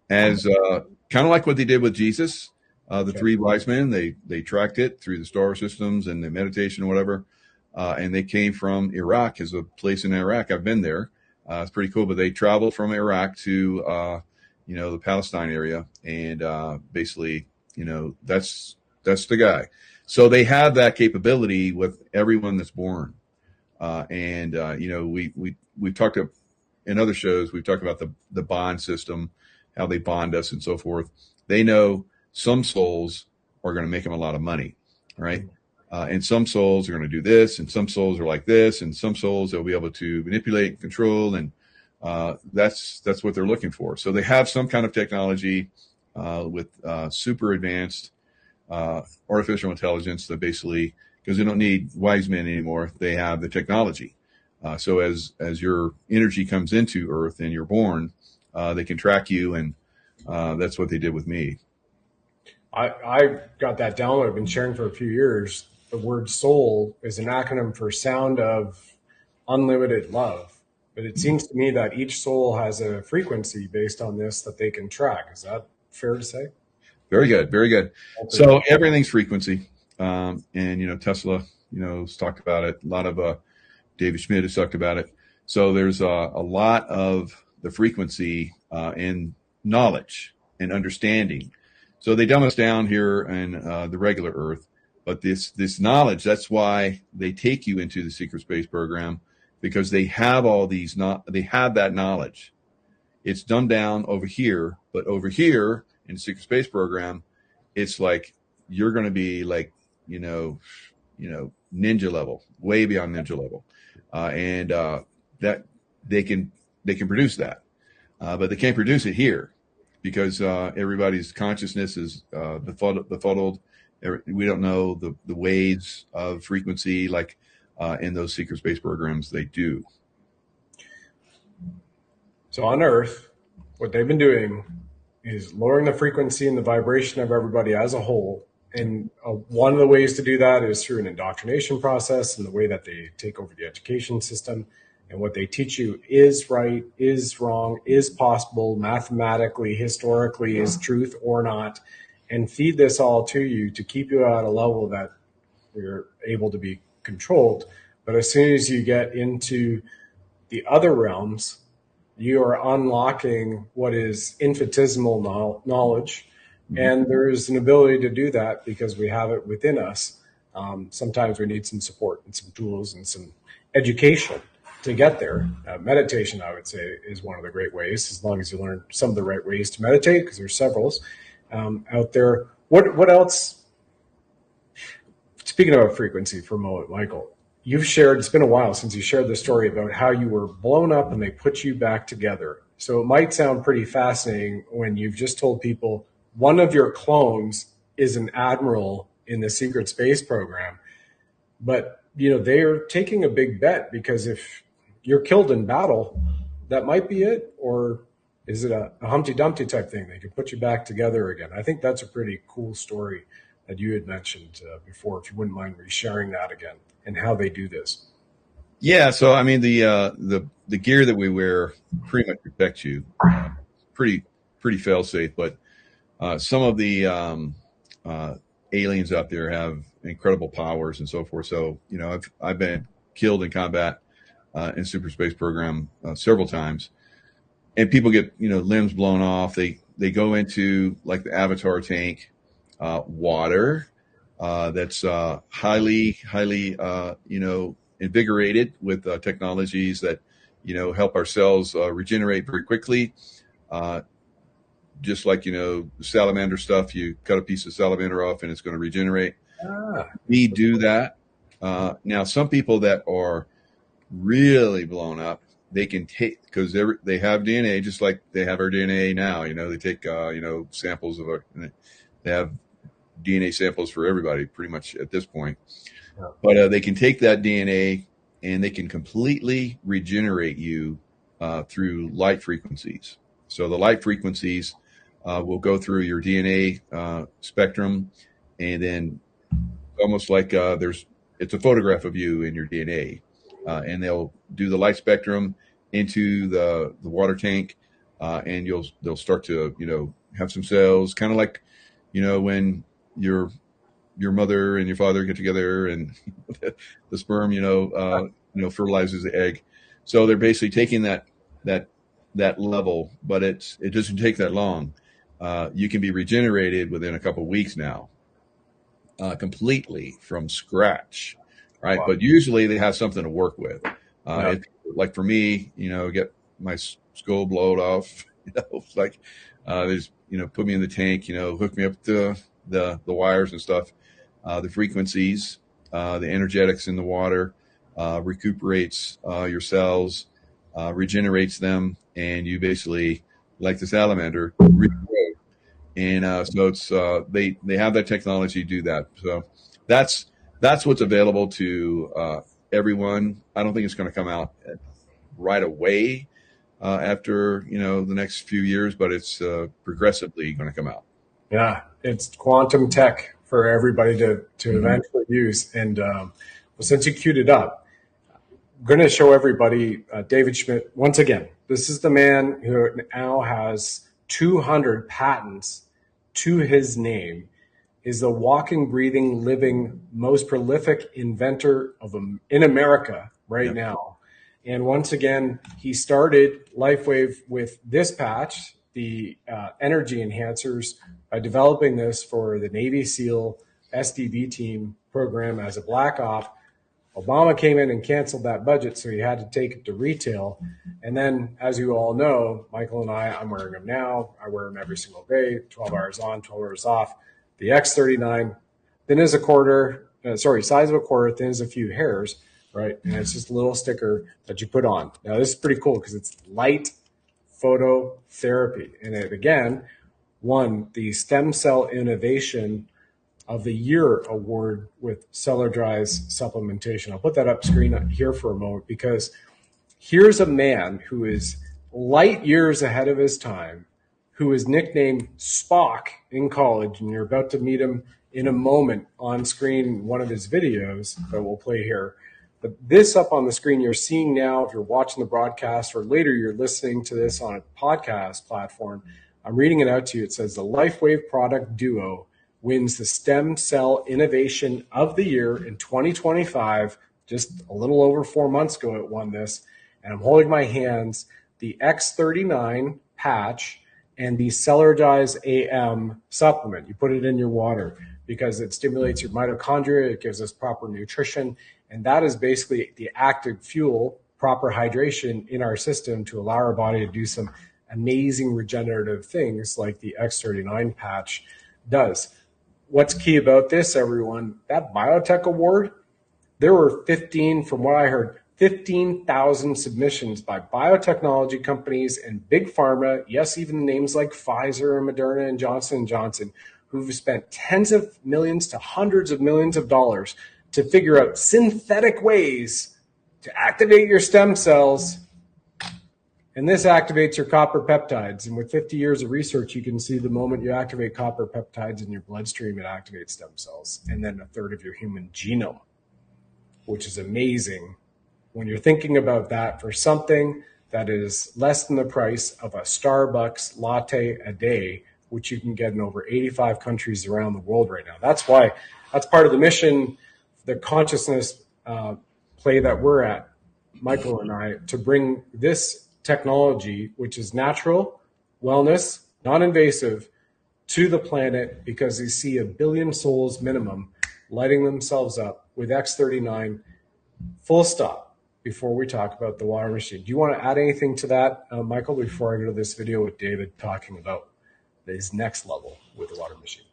S2: as kind of like what they did with Jesus, the 3 wise men. They tracked it through the star systems and the meditation or whatever. And they came from Iraq, as a place in Iraq. I've been there. It's pretty cool. But they traveled from Iraq to, the Palestine area. And basically, that's the guy. So they have that capability with everyone that's born. We've talked in other shows, we've talked about the bond system, how they bond us and so forth. They know some souls are going to make them a lot of money, right? And some souls are going to do this, and some souls are like this, and some souls they'll be able to manipulate and control, and that's what they're looking for. So they have some kind of technology with super advanced artificial intelligence that basically, because they don't need wise men anymore, they have the technology. So as your energy comes into Earth and you're born, they can track you, and that's what they did with me.
S1: I got that download. I've been sharing for a few years. The word soul is an acronym for sound of unlimited love. But it seems to me that each soul has a frequency based on this that they can track. Is that fair to say?
S2: Very good. Very good. So everything's frequency. And, Tesla, has talked about it. A lot of David Schmidt has talked about it. So there's a lot of the frequency in knowledge and understanding. So they dumb us down here in the regular Earth. But this knowledge, that's why they take you into the secret space program, because they have they have that knowledge. It's dumbed down over here, but over here in the secret space program, it's like you're going to be like, ninja level, way beyond ninja level. And that they can produce that, but they can't produce it here because everybody's consciousness is befuddled. We don't know the waves of frequency like in those secret space programs they do.
S1: So on Earth, what they've been doing is lowering the frequency and the vibration of everybody as a whole. And one of the ways to do that is through an indoctrination process and the way that they take over the education system. And what they teach you is right, is wrong, is possible, mathematically, historically, is truth or not, and feed this all to you to keep you at a level that you're able to be controlled. But as soon as you get into the other realms, you are unlocking what is infinitesimal knowledge. And there is an ability to do that because we have it within us. Sometimes we need some support and some tools and some education to get there. Meditation, I would say, is one of the great ways, as long as you learn some of the right ways to meditate, because there's several out there. What else? Speaking of a frequency for a moment, Michael, you've shared, it's been a while since you shared the story about how you were blown up and they put you back together. So it might sound pretty fascinating when you've just told people one of your clones is an admiral in the secret space program. But, they are taking a big bet, because if you're killed in battle, that might be it. Or is it a Humpty Dumpty type thing? They can put you back together again. I think that's a pretty cool story that you had mentioned before, if you wouldn't mind resharing that again and how they do this.
S2: Yeah. So, I mean, the gear that we wear pretty much protects you. Pretty fail safe, but some of the aliens out there have incredible powers and so forth. So, I've been killed in combat in super space program several times, and people get limbs blown off. They go into like the Avatar tank, water that's highly invigorated with technologies that help our cells regenerate very quickly. Just like, salamander stuff, you cut a piece of salamander off and it's going to regenerate. We do that. Now, some people that are really blown up, they can take, because they have DNA, just like they have our DNA now. They take, samples of they have DNA samples for everybody pretty much at this point. But they can take that DNA and they can completely regenerate you through light frequencies. So the light frequencies will go through your DNA spectrum, and then almost like it's a photograph of you in your DNA, and they'll do the light spectrum into the water tank, and they'll start to have some cells, kind of like when your mother and your father get together and the sperm fertilizes the egg. So they're basically taking that level, but it doesn't take that long. You can be regenerated within a couple of weeks now, completely from scratch, right? Wow. But usually they have something to work with. Like for me, get my skull blown off, like there's, put me in the tank, hook me up to the wires and stuff, the frequencies, the energetics in the water, recuperates your cells, regenerates them, and you basically, like the salamander, regrow. And so it's they have that technology to do that. So that's what's available to everyone. I don't think it's going to come out right away after the next few years, but it's progressively going to come out.
S1: Yeah, it's quantum tech for everybody to eventually use. And well, since you queued it up, I'm going to show everybody David Schmidt once again. This is the man who now has 200 patents to his name, is the walking, breathing, living, most prolific inventor in America right now. And once again, he started LifeWave with this patch, the energy enhancers, by developing this for the Navy SEAL SDV team program as a black op. Obama came in and canceled that budget, so he had to take it to retail. And then, as you all know, Michael and I'm wearing them now. I wear them every single day, 12 hours on, 12 hours off. The X39, thin as a quarter, size of a quarter, thin as a few hairs, right? And it's just a little sticker that you put on. Now, this is pretty cool because it's light phototherapy. And it, again, won the Stem Cell Innovation of the Year award with Cellar Dry's supplementation. I'll put that up screen here for a moment, because here's a man who is light years ahead of his time, who is nicknamed Spock in college, and you're about to meet him in a moment on screen in one of his videos that we'll play here. But this up on the screen you're seeing now, if you're watching the broadcast, or later you're listening to this on a podcast platform, I'm reading it out to you. It says the LifeWave product duo wins the Stem Cell Innovation of the Year in 2025. Just a little over 4 months ago it won this. And I'm holding my hands the X39 patch and the Cellardize AM supplement. You put it in your water because it stimulates your mitochondria. It gives us proper nutrition. And that is basically the active fuel, proper hydration in our system to allow our body to do some amazing regenerative things like the X39 patch does. What's key about this, everyone, that biotech award, there were 15, from what I heard, 15,000 submissions by biotechnology companies and big pharma, yes, even names like Pfizer and Moderna and Johnson & Johnson, who've spent tens of millions to hundreds of millions of dollars to figure out synthetic ways to activate your stem cells. And this activates your copper peptides. And with 50 years of research, you can see the moment you activate copper peptides in your bloodstream, it activates stem cells, and then a third of your human genome, which is amazing when you're thinking about that for something that is less than the price of a Starbucks latte a day, which you can get in over 85 countries around the world right now. That's why, that's part of the mission, the consciousness play that we're at, Michael and I, to bring this technology, which is natural, wellness, non-invasive, to the planet, because you see 1 billion souls minimum lighting themselves up with X39, full stop, before we talk about the water machine. Do you want to add anything to that, Michael, before I go to this video with David talking about his next level with the water machine?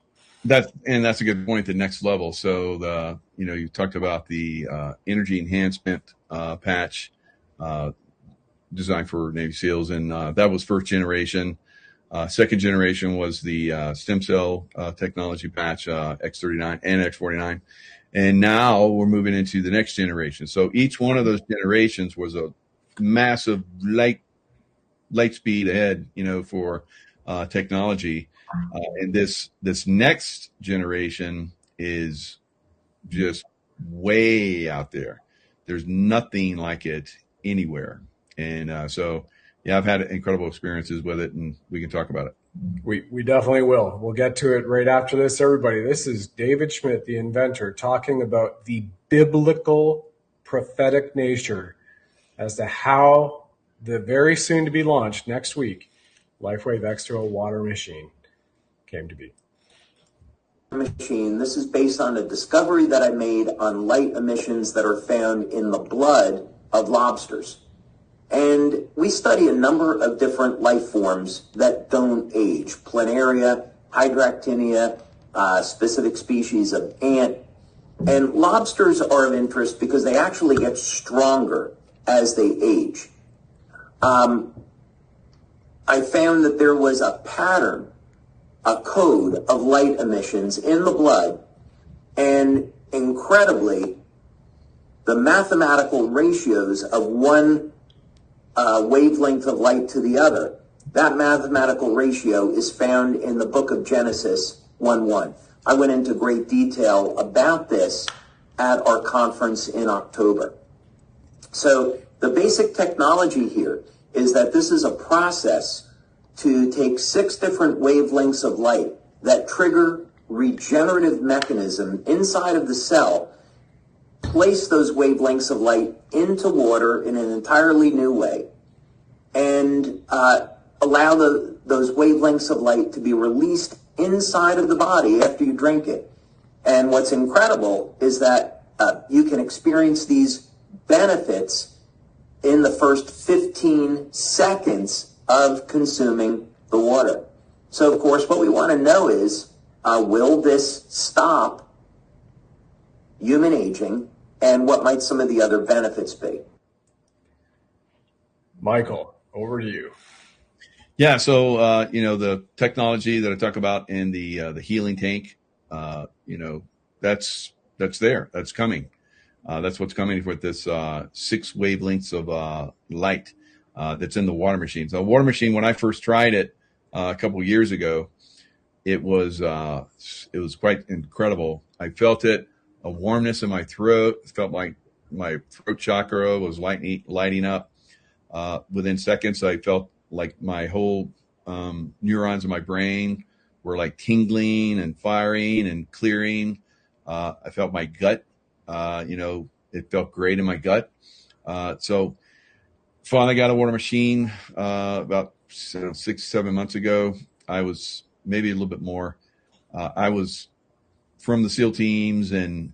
S2: That's a good point, the next level. So you talked about the energy enhancement patch, designed for Navy SEALs, and that was first generation. Second generation was the stem cell technology patch, X39 and X49. And now we're moving into the next generation. So each one of those generations was a massive light speed ahead, for technology. And this next generation is just way out there. There's nothing like it anywhere. And so, I've had incredible experiences with it, and we can talk about it.
S1: We definitely will. We'll get to it right after this, everybody. This is David Schmidt, the inventor, talking about the biblical prophetic nature as to how the very soon to be launched next week LifeWave X2O water machine came to be.
S8: Machine. This is based on a discovery that I made on light emissions that are found in the blood of lobsters. And we study a number of different life forms that don't age. Planaria, hydractinia, specific species of ant. And lobsters are of interest because they actually get stronger as they age. I found that there was a pattern, a code of light emissions in the blood, and incredibly, the mathematical ratios of one wavelength of light to the other, that mathematical ratio is found in the book of Genesis 1:1. I went into great detail about this at our conference in October. So the basic technology here is that this is a process to take 6 different wavelengths of light that trigger regenerative mechanism inside of the cell, place those wavelengths of light into water in an entirely new way, and allow those wavelengths of light to be released inside of the body after you drink it. And what's incredible is that you can experience these benefits in the first 15 seconds of consuming the water. So, of course, what we want to know is, will this stop human aging, and what might some of the other benefits be?
S1: Michael, over to you.
S2: Yeah. So, the technology that I talk about in the healing tank, that's there. That's coming. That's what's coming with this 6 wavelengths of light that's in the water machine. So, the water machine, when I first tried it a couple of years ago, it was quite incredible. I felt it, a warmness in my throat. It felt like my throat chakra was lighting up. Within seconds, I felt like my whole neurons in my brain were like tingling and firing and clearing. I felt my gut, it felt great in my gut. So finally got a water machine about 6-7 months ago. I was maybe a little bit more. I was from the SEAL teams and,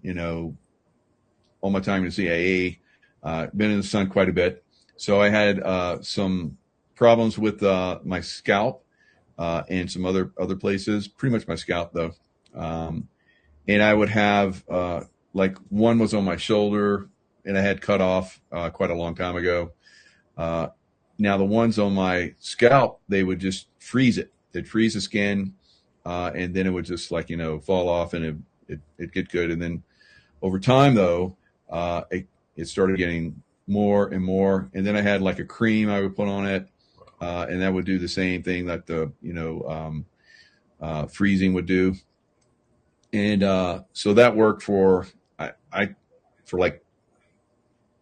S2: all my time in the CIA, been in the sun quite a bit. So I had some problems with my scalp and some other places, pretty much my scalp though. And I would have like one was on my shoulder and I had cut off quite a long time ago. Now the ones on my scalp, they would just freeze it. They'd freeze the skin and then it would just fall off and it'd get good. And then over time though, it started getting more and more. And then I had like a cream I would put on it. And that would do the same thing that the, freezing would do. And so that worked for like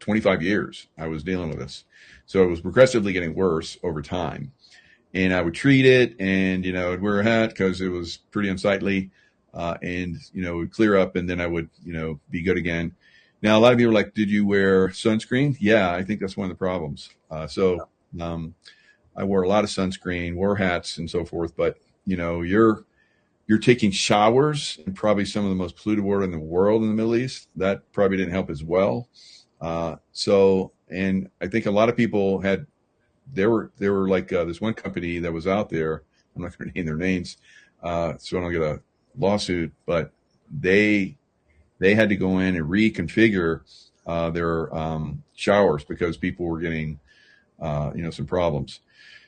S2: 25 years. I was dealing with this. So it was progressively getting worse over time. And I would treat it and, I'd wear a hat because it was pretty unsightly. And, it would clear up and then I would, be good again. Now, a lot of you are like, did you wear sunscreen? Yeah, I think that's one of the problems. I wore a lot of sunscreen, wore hats and so forth, but you're taking showers in probably some of the most polluted water in the world in the Middle East. That probably didn't help as well. And I think a lot of people there were like this one company that was out there. I'm not going to name their names, so I don't get a lawsuit, but they had to go in and reconfigure their showers because people were getting some problems.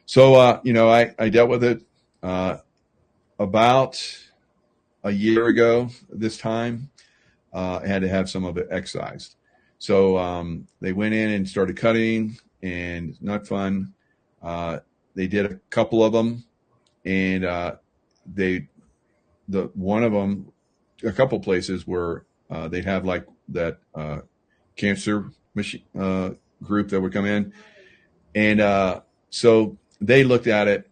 S2: So, I dealt with it about a year ago this time. I had to have some of it excised. So they went in and started cutting and not fun. They did a couple of them and one of them, a couple places where they'd have like that cancer machine group that would come in. And so they looked at it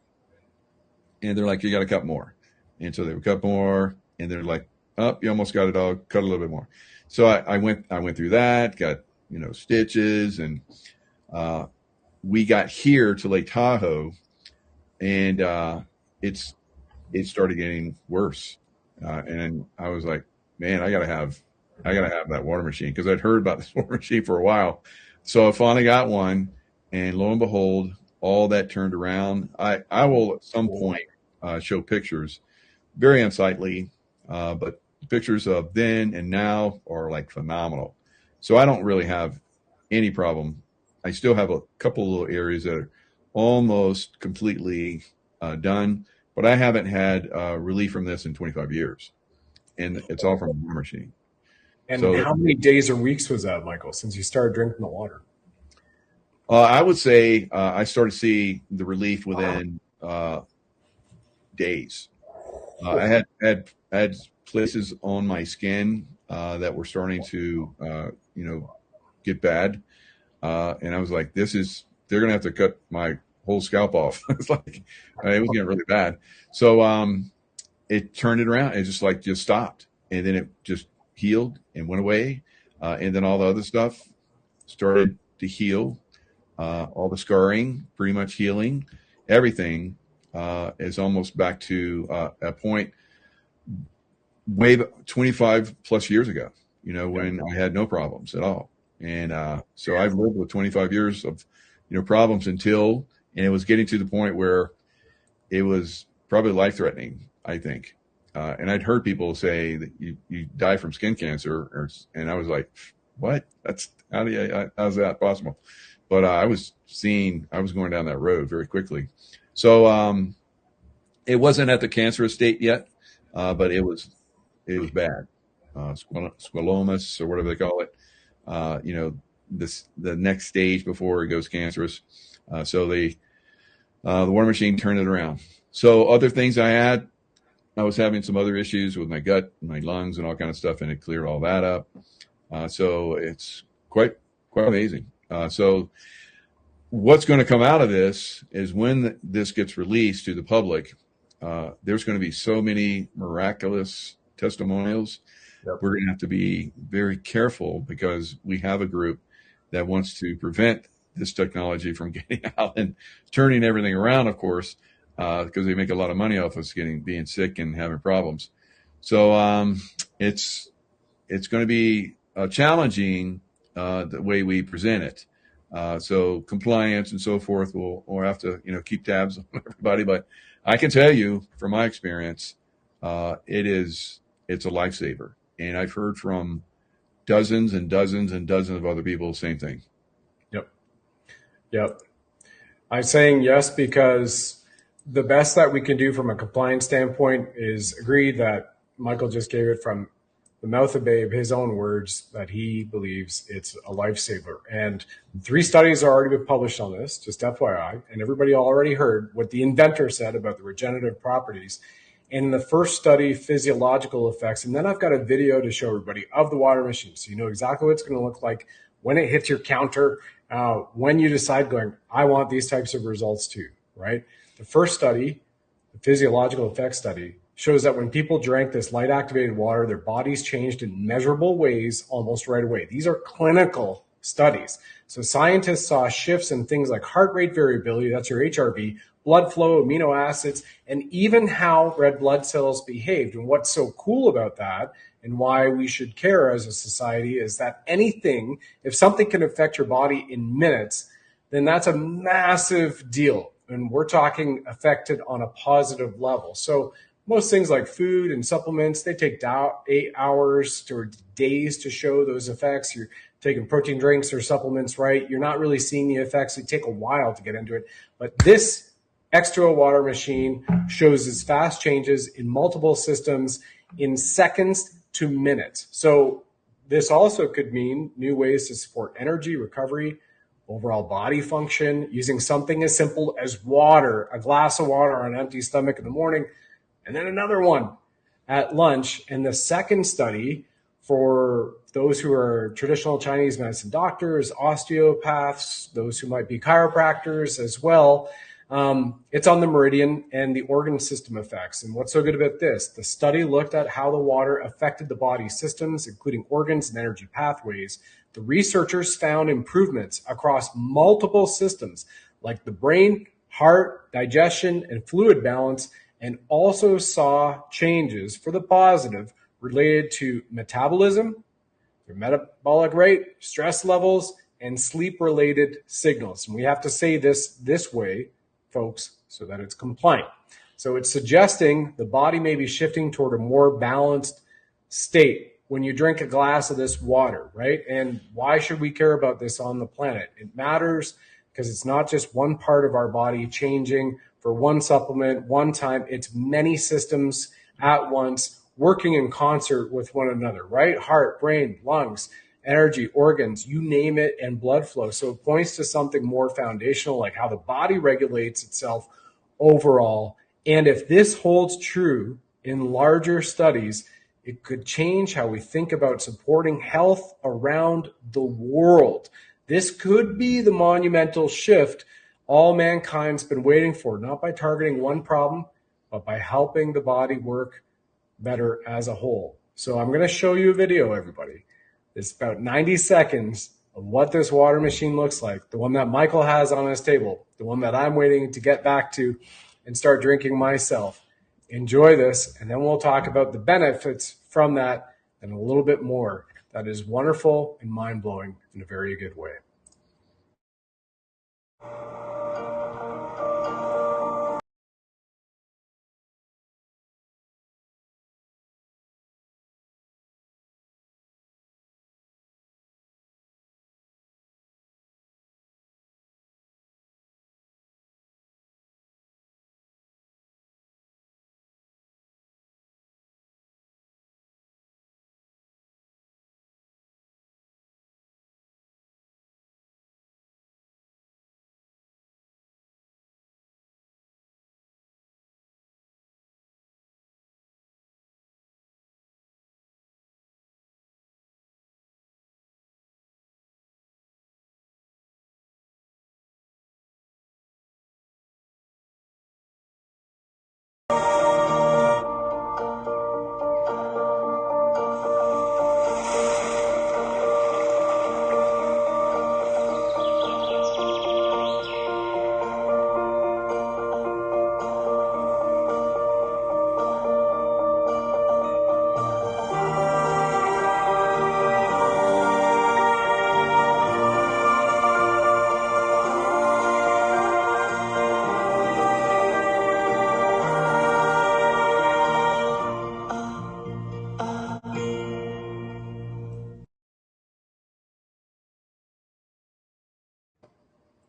S2: and they're like, you got to cut more. And so they would cut more and they're like, oh, you almost got it all, cut a little bit more. So I went through that, got, stitches and we got here to Lake Tahoe and it started getting worse. And I was like, man, I gotta have that water machine because I'd heard about this water machine for a while. So I finally got one and lo and behold, all that turned around. I will at some point show pictures, very unsightly. but pictures of then and now are like phenomenal. So I don't really have any problem. I still have a couple little areas that are almost completely done, but I haven't had relief from this in 25 years. And it's all from the water machine.
S1: And
S2: So
S1: how many days or weeks was that, Michael, since you started drinking the water?
S2: I would say I started to see the relief within days. I had places on my skin that were starting to get bad, and I was like, they're gonna have to cut my whole scalp off. It's like it was getting really bad. So it turned it around. It just stopped, and then it just healed and went away, and then all the other stuff started to heal. All the scarring pretty much healing. Everything is almost back to a point way 25 plus years ago, when I had no problems at all. And so I've lived with 25 years of problems and it was getting to the point where it was probably life-threatening, I think. And I'd heard people say that you die from skin cancer, and I was like, what? How's that possible? But I was going down that road very quickly. So it wasn't at the cancerous state yet, but it was bad. Squalomas or whatever they call it. The next stage before it goes cancerous. So the water machine turned it around. So other things I was having some other issues with my gut, my lungs, and all kind of stuff, and it cleared all that up. So it's quite amazing. So what's going to come out of this is when this gets released to the public, there's going to be so many miraculous testimonials. Yep. We're going to have to be very careful because we have a group that wants to prevent this technology from getting out and turning everything around, of course, because they make a lot of money off us being sick and having problems. So it's going to be challenging the way we present it. So compliance and so forth, we'll have to keep tabs on everybody. But I can tell you from my experience, it's a lifesaver. And I've heard from dozens and dozens and dozens of other people the same thing.
S1: Yep. I'm saying yes because the best that we can do from a compliance standpoint is agree that Michael just gave it from the mouth of Babe, his own words, that he believes it's a lifesaver. And 3 studies are already been published on this, just FYI, and everybody already heard what the inventor said about the regenerative properties. And in the first study, physiological effects, and then I've got a video to show everybody of the water machine, so you know exactly what it's going to look like when it hits your counter, when you decide going, I want these types of results too, right? The first study, the physiological effects study, shows that when people drank this light activated water, their bodies changed in measurable ways almost right away. These are clinical studies. So scientists saw shifts in things like heart rate variability, that's your HRV, blood flow, amino acids, and even how red blood cells behaved. And what's so cool about that and why we should care as a society is that if something can affect your body in minutes, then that's a massive deal. And we're talking affected on a positive level. So most things like food and supplements, they take 8 hours or days to show those effects. You're taking protein drinks or supplements, right? You're not really seeing the effects. They take a while to get into it. But this X2O water machine shows its fast changes in multiple systems in seconds to minutes. So this also could mean new ways to support energy, recovery, overall body function, using something as simple as water, a glass of water on an empty stomach in the morning, and then another one at lunch. And the second study, for those who are traditional Chinese medicine doctors, osteopaths, those who might be chiropractors as well, it's on the meridian and the organ system effects. And what's so good about this? The study looked at how the water affected the body systems, including organs and energy pathways. The researchers found improvements across multiple systems like the brain, heart, digestion, and fluid balance, and also saw changes for the positive related to metabolism, your metabolic rate, stress levels, and sleep-related signals. And we have to say this way, folks, so that it's compliant. So it's suggesting the body may be shifting toward a more balanced state when you drink a glass of this water, right? And why should we care about this on the planet? It matters because it's not just one part of our body changing for one supplement, one time. It's many systems at once working in concert with one another, right? Heart, brain, lungs, energy, organs, you name it, and blood flow. So it points to something more foundational, like how the body regulates itself overall. And if this holds true in larger studies, it could change how we think about supporting health around the world. This could be the monumental shift all mankind's been waiting for, not by targeting one problem, but by helping the body work better as a whole. So I'm going to show you a video, everybody. It's about 90 seconds of what this water machine looks like, the one that Michael has on his table, the one that I'm waiting to get back to and start drinking myself. Enjoy this, and then we'll talk about the benefits from that and a little bit more. That is wonderful and mind-blowing in a very good way.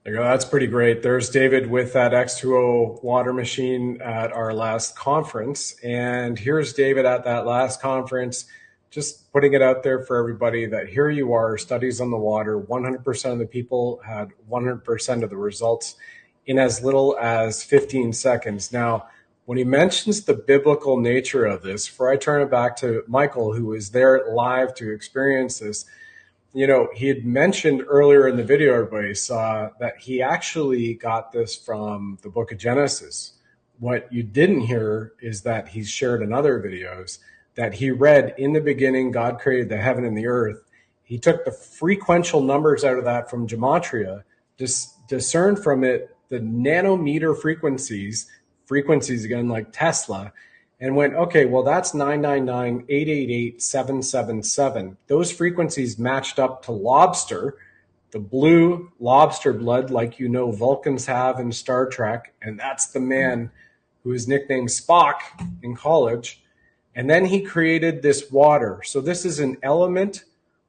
S1: There you go. That's pretty great. There's David with that X2O water machine at our last conference. And here's David at that last conference, just putting it out there for everybody that here you are, studies on the water. 100% of the people had 100% of the results in as little as 15 seconds. Now, when he mentions the biblical nature of this, before I turn it back to Michael, who was there live to experience this, you know, he had mentioned earlier in the video everybody saw that he actually got this from the book of Genesis. What you didn't hear is that he's shared in other videos that he read in the beginning, God created the heaven and the earth. He took the frequential numbers out of that from gematria, discerned from it the nanometer frequencies again, like Tesla, and went, okay, well, that's 999,888,777. Those frequencies matched up to lobster, the blue lobster blood, like you know Vulcans have in Star Trek, and that's the man who is nicknamed Spock in college. And then he created this water. So this is an element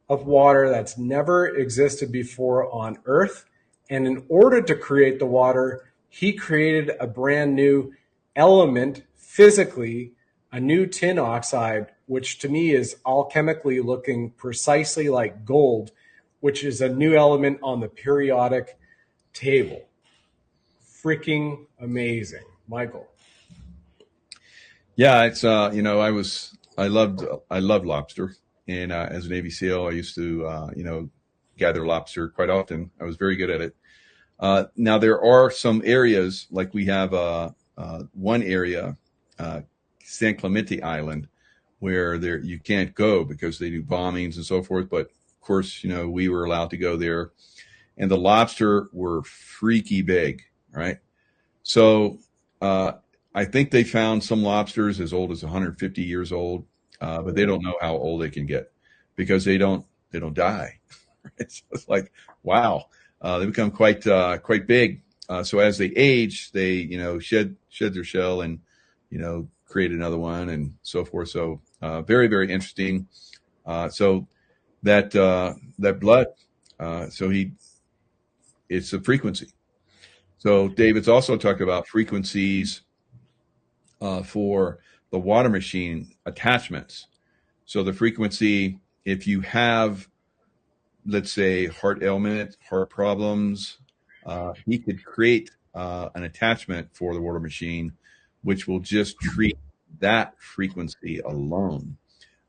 S1: of water that's never existed before on Earth. And in order to create the water, he created a brand new element physically, a new tin oxide, which to me is alchemically looking precisely like gold, which is a new element on the periodic table. Freaking amazing. Michael.
S2: Yeah, it's I loved lobster, and as a Navy SEAL, I used to gather lobster quite often. I was very good at it. Now there are some areas, like we have one area, San Clemente Island, where you can't go because they do bombings and so forth. But of course, we were allowed to go there, and the lobster were freaky big, right? So I think they found some lobsters as old as 150 years old, but they don't know how old they can get because they don't die. It's like, wow, they become quite big. So as they age, they shed their shell and create another one and so forth. So very, very interesting. So that blood, it's a frequency. So David's also talked about frequencies for the water machine attachments. So the frequency, if you have, let's say, heart ailment, heart problems, he could create an attachment for the water machine, which will just treat that frequency alone,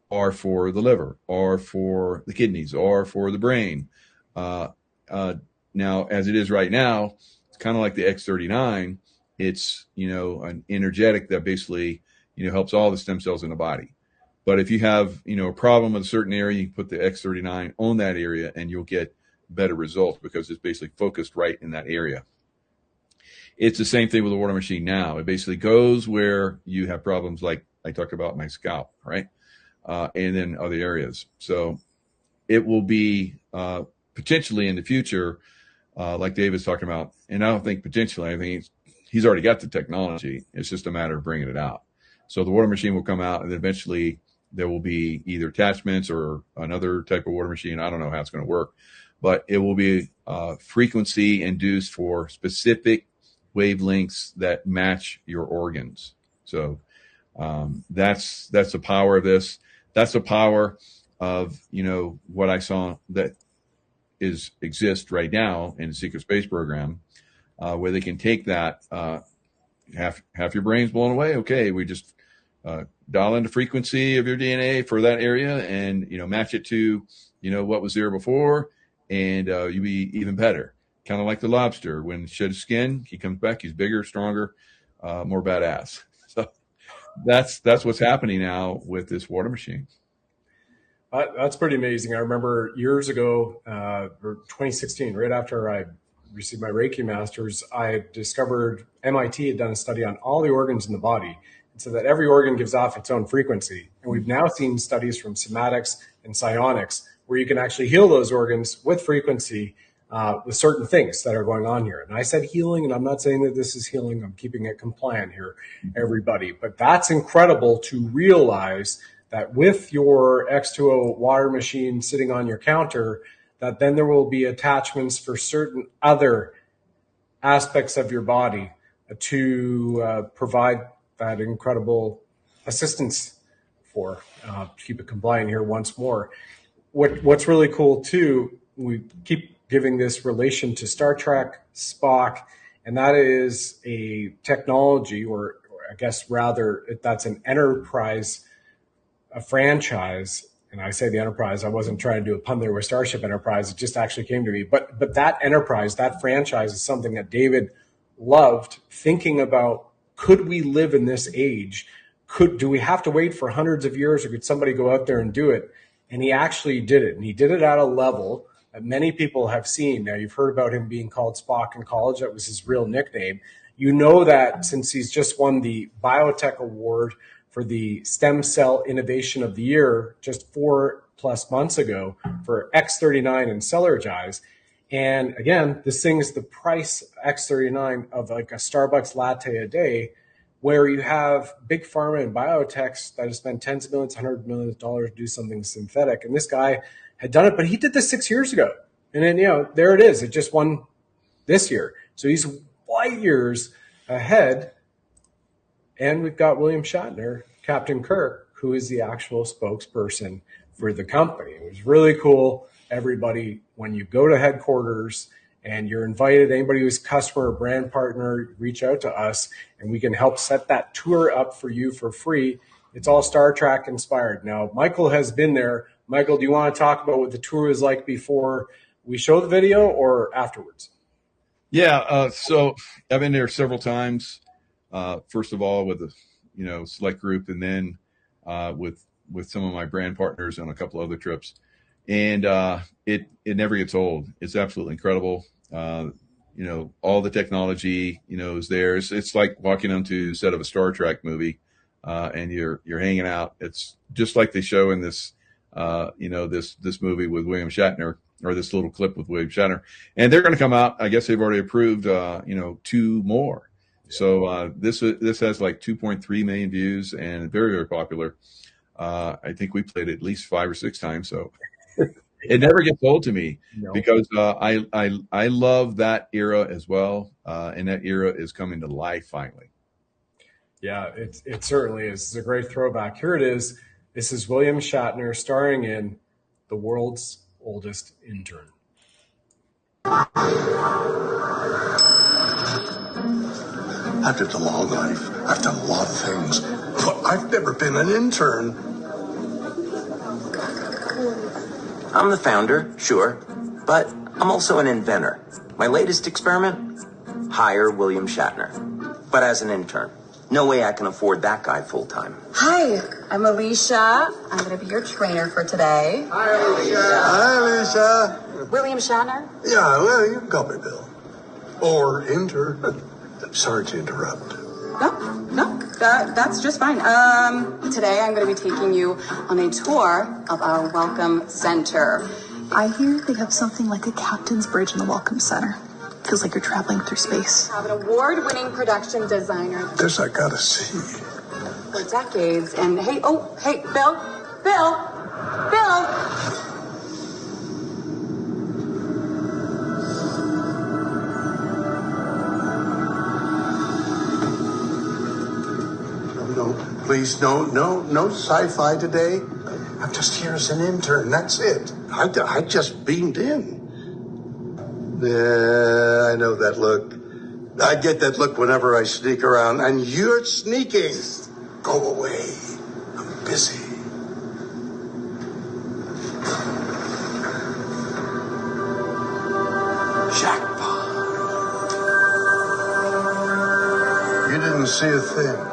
S2: or for the liver, or for the kidneys, or for the brain. Now, as it is right now, it's kind of like the X39. It's, an energetic that basically, helps all the stem cells in the body. But if you have, a problem with a certain area, you can put the X39 on that area and you'll get better results because it's basically focused right in that area. It's the same thing with the water machine now. It basically goes where you have problems like I talked about my scalp, right? And then other areas. So it will be potentially in the future, like David's talking about. And I don't think potentially, I think he's already got the technology. It's just a matter of bringing it out. So the water machine will come out and eventually there will be either attachments or another type of water machine. I don't know how it's going to work, but it will be frequency induced for specific wavelengths that match your organs. So that's the power of this. That's the power of, what I saw that exists right now in the Secret Space Program, where they can take that, half your brain's blown away. Okay, we just dial in the frequency of your DNA for that area and, match it to, what was there before, and you'll be even better. Kind of like the lobster. When it sheds skin, he comes back, he's bigger, stronger, more badass. So that's what's happening now with this water machine.
S1: That's pretty amazing. I remember years ago, or 2016, right after I received my Reiki Masters, I discovered MIT had done a study on all the organs in the body, and so that every organ gives off its own frequency. And we've now seen studies from somatics and psionics where you can actually heal those organs with frequency, with certain things that are going on here. And I said healing, and I'm not saying that this is healing. I'm keeping it compliant here, everybody. But that's incredible to realize that with your X2O water machine sitting on your counter, that then there will be attachments for certain other aspects of your body to provide that incredible assistance for. Keep it compliant here once more. What's really cool too, we keep giving this relation to Star Trek, Spock, and that is a technology, or I guess rather that's an enterprise, a franchise. And I say the Enterprise, I wasn't trying to do a pun there with Starship Enterprise. It just actually came to me. But that enterprise, that franchise is something that David loved thinking about. Could we live in this age? Do we have to wait for hundreds of years, or could somebody go out there and do it? And he actually did it. And he did it at a level that many people have seen. Now, you've heard about him being called Spock in college. That was his real nickname. You know that since he's just won the Biotech Award for the Stem Cell Innovation of the Year just 4+ months ago for X39 and Celergize. And again, this thing's the price X39 of like a Starbucks latte a day, where you have big pharma and biotechs that have spent tens of millions, $100 million to do something synthetic. And this guy had done it, but he did this 6 years ago. And then, there it is. It just won this year. So he's light years ahead. And we've got William Shatner, Captain Kirk, who is the actual spokesperson for the company. It was really cool. Everybody, when you go to headquarters and you're invited, anybody who's customer or brand partner, reach out to us and we can help set that tour up for you for free. It's all Star Trek inspired. Now, Michael has been there. Michael, do you want to talk about what the tour was like before we show the video or afterwards?
S2: Yeah. So I've been there several times. First of all, with a select group, and then with some of my brand partners on a couple other trips. And it never gets old. It's absolutely incredible. All the technology, is there. It's like walking onto the set of a Star Trek movie, and you're hanging out. It's just like they show in this, this movie with William Shatner, or this little clip with William Shatner. And they're going to come out. I guess they've already approved, 2 more. So this has like 2.3 million views and very, very popular. I think we played it at least 5 or 6 times. So it never gets old to me because I love that era as well. And that era is coming to life finally.
S1: Yeah, it certainly is. It's a great throwback. Here it is. This is William Shatner starring in The World's Oldest Intern.
S9: I've lived a long life. I've done a lot of things, but I've never been an intern.
S8: I'm the founder, sure, but I'm also an inventor. My latest experiment? Hire William Shatner, but as an intern. No way I can afford that guy full time.
S3: Hi, I'm Alicia. I'm going to be your trainer for today.
S9: Hi, Alicia.
S3: William Shatner?
S9: Yeah, well, you can call me Bill. Or intern. Sorry to interrupt.
S3: No, that's just fine. Today I'm going to be taking you on a tour of our Welcome Center.
S10: I hear they have something like a captain's bridge in the Welcome Center. Feels like you're traveling through space.
S3: I have an award-winning production designer
S9: This I gotta see.
S3: for decades. And hey, Bill.
S9: No, please, no sci-fi today. I'm just here as an intern, that's it. I just beamed in. Yeah, I know that look. I get that look whenever I sneak around, and you're sneaking. Go away. I'm busy. Jackpot. You didn't see a thing.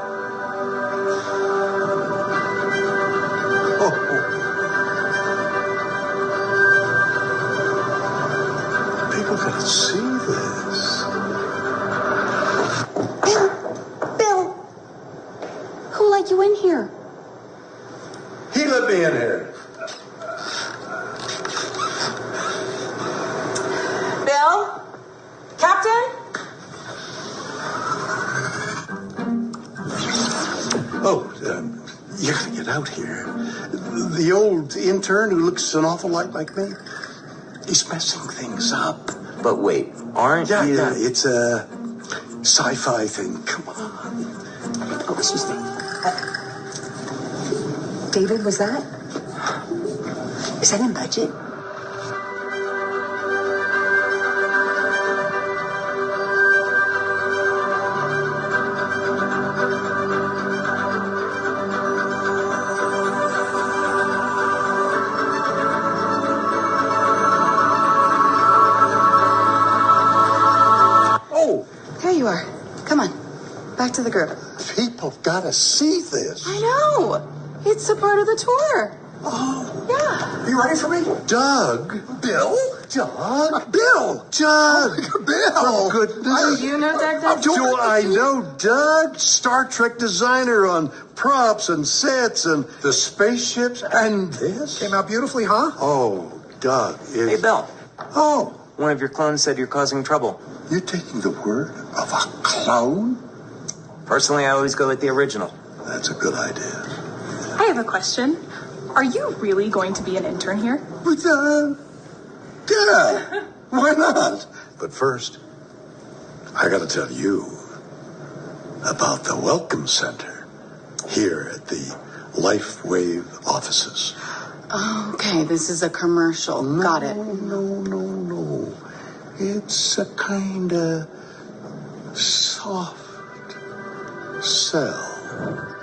S9: People gotta see this.
S3: Bill, who let you in here?
S9: He let me in here.
S3: Bill? Captain?
S9: Oh, you gotta get out here. The old intern who looks an awful lot like me, he's messing things up.
S8: But wait, aren't you?
S9: Yeah, it's a sci-fi thing. Come on.
S3: Oh, excuse me. David, was that? Is that in budget? There you are. Come on. Back to the group.
S9: People gotta see this.
S3: I know. It's a part of the tour.
S9: Oh.
S3: Yeah.
S9: You ready for me? Doug. Bill? Doug? Bill. Doug. Bill. For goodness.
S3: Do you know Doug?
S9: Do I know Doug? Star Trek designer on props and sets and the spaceships and this?
S11: Came out beautifully, huh?
S9: Oh, Doug is...
S8: Hey, Bill.
S9: Oh.
S8: One of your clones said you're causing trouble.
S9: You're taking the word of a clone?
S8: Personally, I always go with the original.
S9: That's a good idea.
S10: I have a question. Are you really going to be an intern here?
S9: But, yeah. Why not? But first, I gotta tell you about the Welcome Center here at the LifeWave offices.
S3: Okay, this is a commercial. Got it.
S9: No. It's a kind of soft sell.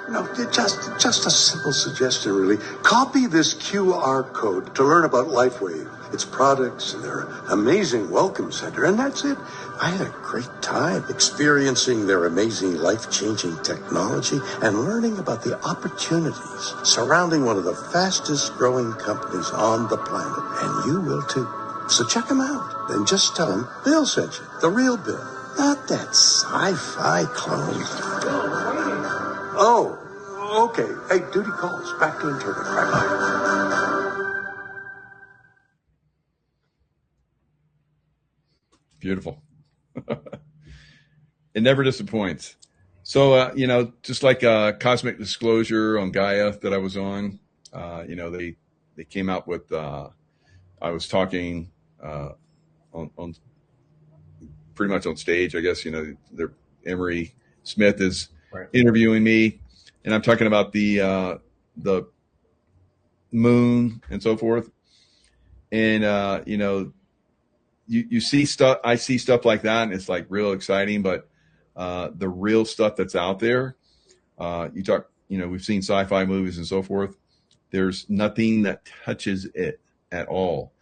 S9: No, just a simple suggestion, really. Copy this QR code to learn about LifeWave, its products, and their amazing Welcome Center, and that's it. I had a great time experiencing their amazing life-changing technology and learning about the opportunities surrounding one of the fastest-growing companies on the planet. And you will, too. So check them out, and just tell them Bill sent you. The real Bill, not that sci-fi clone. Oh, okay. Hey, duty calls. Back to internet. Bye-bye.
S2: Beautiful. It never disappoints. So, just like Cosmic Disclosure on Gaia that I was on, they came out with, I was talking on pretty much on stage, I guess, Emery Smith is interviewing me, and I'm talking about the moon and so forth. And, you see stuff, I see stuff like that, and it's like real exciting, but the real stuff that's out there, we've seen sci-fi movies and so forth. There's nothing that touches it at all.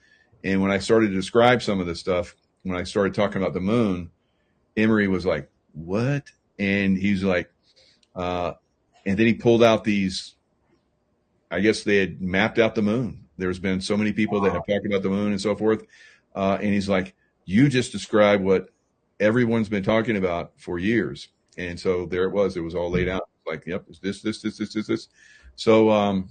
S2: And when I started to describe some of this stuff, when I started talking about the moon, Emery was like, what? And he's like, and then he pulled out these, I guess they had mapped out the moon. There's been so many people that have talked about the moon and so forth. And he's like, you just described what everyone's been talking about for years. And so there it was all laid out. Like, yep, it's this. So,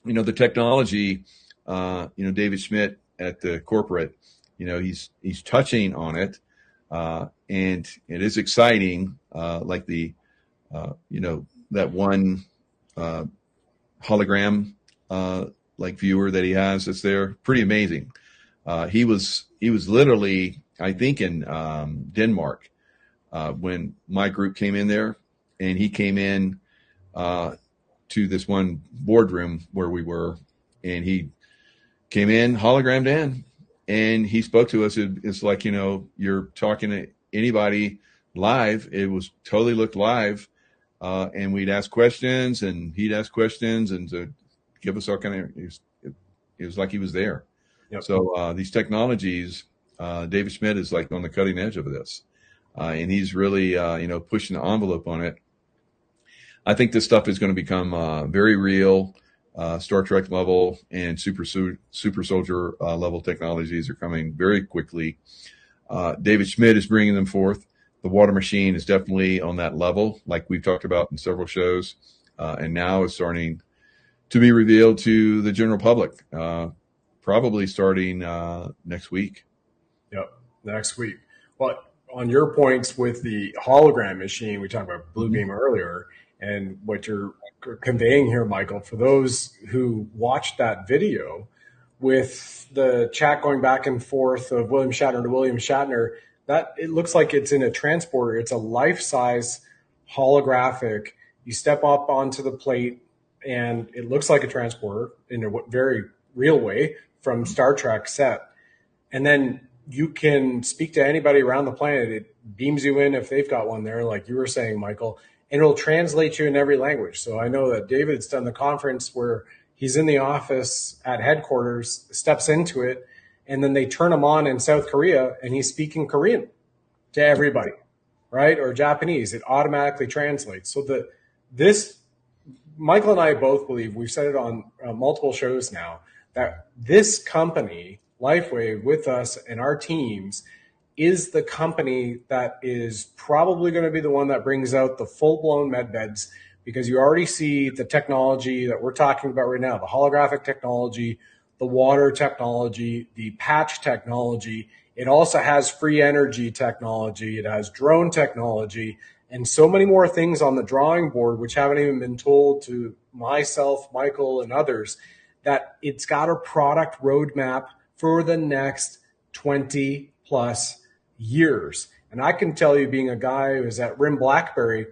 S2: the technology, David Schmidt at the corporate, he's touching on it. And it is exciting. Like that one, hologram, like viewer that he has that's there. Pretty amazing. He was literally, I think, in Denmark when my group came in there, and he came in to this one boardroom where we were, and he came in, hologrammed in, and he spoke to us. It's like, you're talking to anybody live. It was totally looked live, and we'd ask questions, and he'd ask questions, and to give us all kind of. It was like he was there. Yep. So these technologies, David Schmidt is like on the cutting edge of this, and he's really pushing the envelope on it. I think this stuff is going to become very real. Star Trek level and super soldier level technologies are coming very quickly. David Schmidt is bringing them forth. The water machine is definitely on that level, like we've talked about in several shows, and now it's starting to be revealed to the general public, probably starting next week.
S1: Yep, next week. Well, on your points with the hologram machine, we talked about Blue Beam earlier, and what you're conveying here, Michael, for those who watched that video with the chat going back and forth of William Shatner to William Shatner, that it looks like it's in a transporter. It's a life-size holographic. You step up onto the plate, and it looks like a transporter in a very real way from Star Trek set. And then you can speak to anybody around the planet. It beams you in if they've got one there, like you were saying, Michael, and it'll translate you in every language. So I know that David's done the conference where he's in the office at headquarters, steps into it, and then they turn him on in South Korea, and he's speaking Korean to everybody, right? Or Japanese. It automatically translates. So Michael and I both believe, we've said it on multiple shows now, that this company, LifeWave, with us and our teams, is the company that is probably going to be the one that brings out the full-blown med beds, because you already see the technology that we're talking about right now, the holographic technology, the water technology, the patch technology. It also has free energy technology. It has drone technology, and so many more things on the drawing board, which haven't even been told to myself, Michael, and others, that it's got a product roadmap for the next 20 plus years. And I can tell you, being a guy who was at RIM BlackBerry,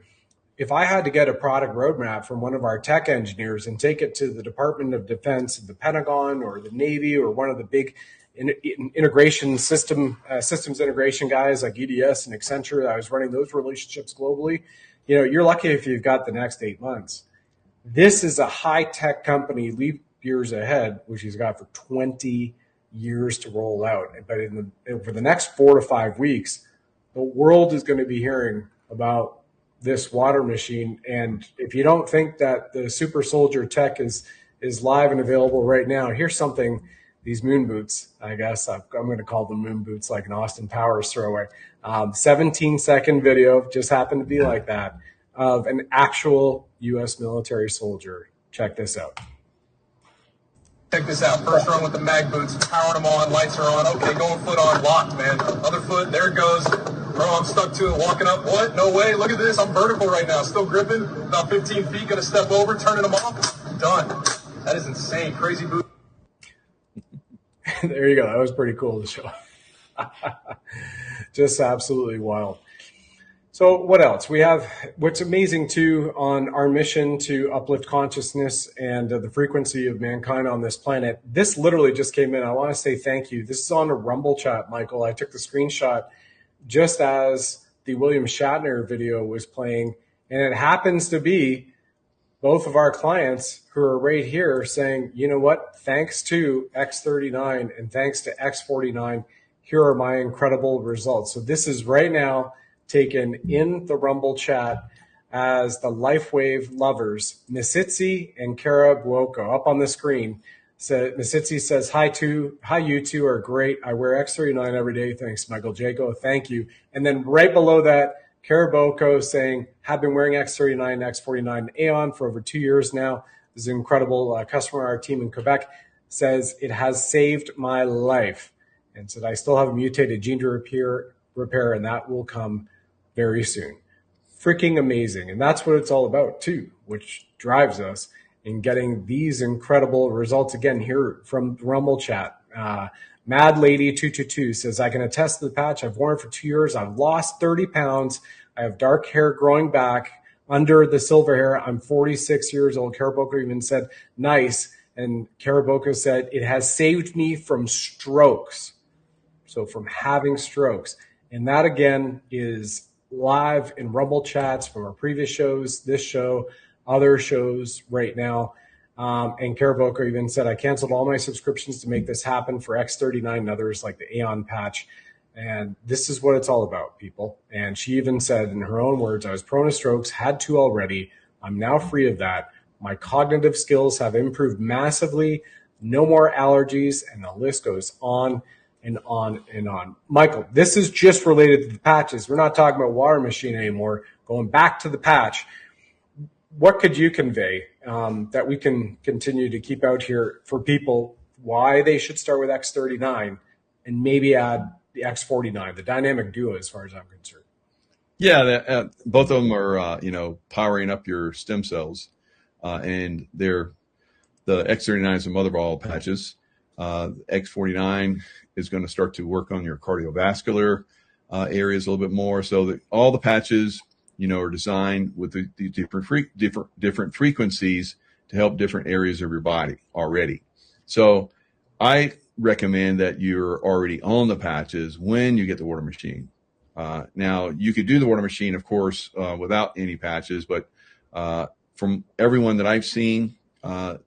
S1: if I had to get a product roadmap from one of our tech engineers and take it to the Department of Defense, the Pentagon, or the Navy, or one of the big integration systems integration guys like EDS and Accenture, I was running those relationships globally, you're lucky if you've got the next 8 months. This is a high-tech company, leap years ahead, which he's got for 20 years to roll out. But over the next 4 to 5 weeks, the world is going to be hearing about this water machine. And if you don't think that the super soldier tech is live and available right now, here's something, these moon boots, I guess I'm going to call them moon boots, like an Austin Powers throwaway. 17-second video, just happened to be like that, of an actual U.S. military soldier. Check this out.
S11: Check this out. First run with the mag boots, powering them on, lights are on. Okay, going foot on, locked, man. Other foot, there it goes. Bro, I'm stuck to it, walking up. What? No way. Look at this. I'm vertical right now. Still gripping. About 15 feet. Going to step over, turning them off. Done. That is insane. Crazy boot.
S1: There you go. That was pretty cool to show. Just absolutely wild. So what else? We have what's amazing too on our mission to uplift consciousness and the frequency of mankind on this planet. This literally just came in. I want to say thank you. This is on a Rumble chat, Michael. I took the screenshot just as the William Shatner video was playing. And it happens to be both of our clients who are right here saying, you know what, thanks to X39 and thanks to X49, here are my incredible results. So this is right now taken in the Rumble chat as the LifeWave lovers, Misitzi and Kara Buoko, up on the screen. So Misitzi says, hi, you two are great. I wear X39 every day. Thanks, Michael Jaco. Thank you. And then right below that, Kara Buoko saying, have been wearing X39, X49 Aeon for over 2 years now. This is an incredible customer. Our team in Quebec says, it has saved my life. And said, I still have a mutated gene to repair, and that will come very soon. Freaking amazing. And that's what it's all about too, which drives us in getting these incredible results. Again, here from Rumble chat, Mad Lady 222 says, I can attest to the patch. I've worn it for 2 years. I've lost 30 pounds. I have dark hair growing back under the silver hair. I'm 46 years old. Karaboko even said, nice. And Karaboko said, it has saved me from strokes. So from having strokes. And that again is live in Rumble chats from our previous shows, this show, other shows right now. And Karaboko even said, I canceled all my subscriptions to make this happen for X39 and others like the Aeon patch. And this is what it's all about, people. And she even said in her own words, I was prone to strokes, had 2 already. I'm now free of that. My cognitive skills have improved massively. No more allergies. And the list goes on and on and on. Michael, this is just related to the patches. We're not talking about water machine anymore. Going back to the patch, what could you convey that we can continue to keep out here for people, why they should start with X39 and maybe add the X49, the dynamic duo as far as I'm concerned?
S2: Yeah, both of them are, powering up your stem cells. And they're the X39 is the mother of all patches. X49 is going to start to work on your cardiovascular areas a little bit more. So that all the patches, are designed with the different frequencies to help different areas of your body already. So I recommend that you're already on the patches when you get the water machine. Now you could do the water machine, of course, without any patches, but from everyone that I've seen,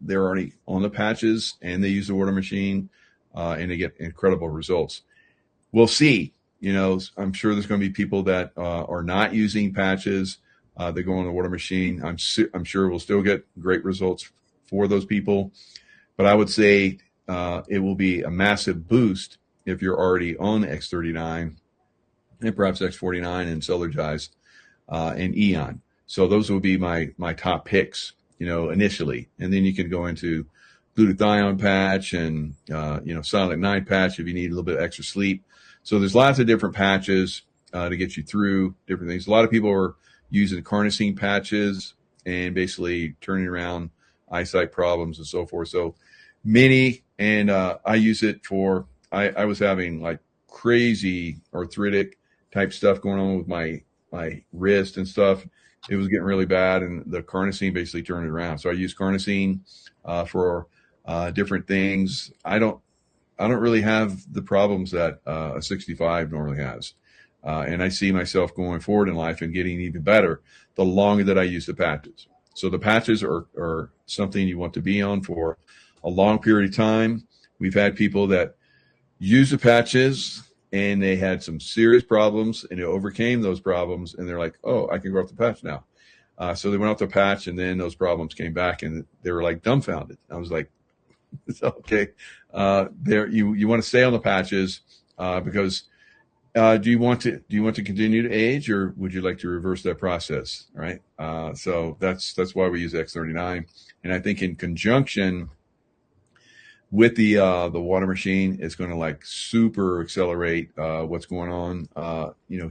S2: they're already on the patches and they use the water machine and they get incredible results. We'll see. I'm sure there's going to be people that are not using patches. They go on the water machine. I'm sure we'll still get great results for those people. But I would say it will be a massive boost if you're already on X39 and perhaps X49 and Solargize and Eon. So those will be my top picks, initially. And then you can go into glutathione patch and, silent night patch if you need a little bit of extra sleep. So there's lots of different patches to get you through different things. A lot of people are using carnosine patches and basically turning around eyesight problems and so forth. So many, and I use it for, I was having like crazy arthritic type stuff going on with my wrist and stuff. It was getting really bad, and the carnosine basically turned it around. So I use carnosine for different things. I don't really have the problems that a 65 normally has. And I see myself going forward in life and getting even better the longer that I use the patches. So the patches are something you want to be on for a long period of time. We've had people that use the patches and they had some serious problems and they overcame those problems. And they're like, oh, I can go off the patch now. So they went off the patch and then those problems came back and they were like dumbfounded. I was like, okay, you want to stay on the patches because do you want to continue to age, or would you like to reverse that process? Right. So that's why we use X39. And I think in conjunction with the water machine, it's going to like super accelerate what's going on,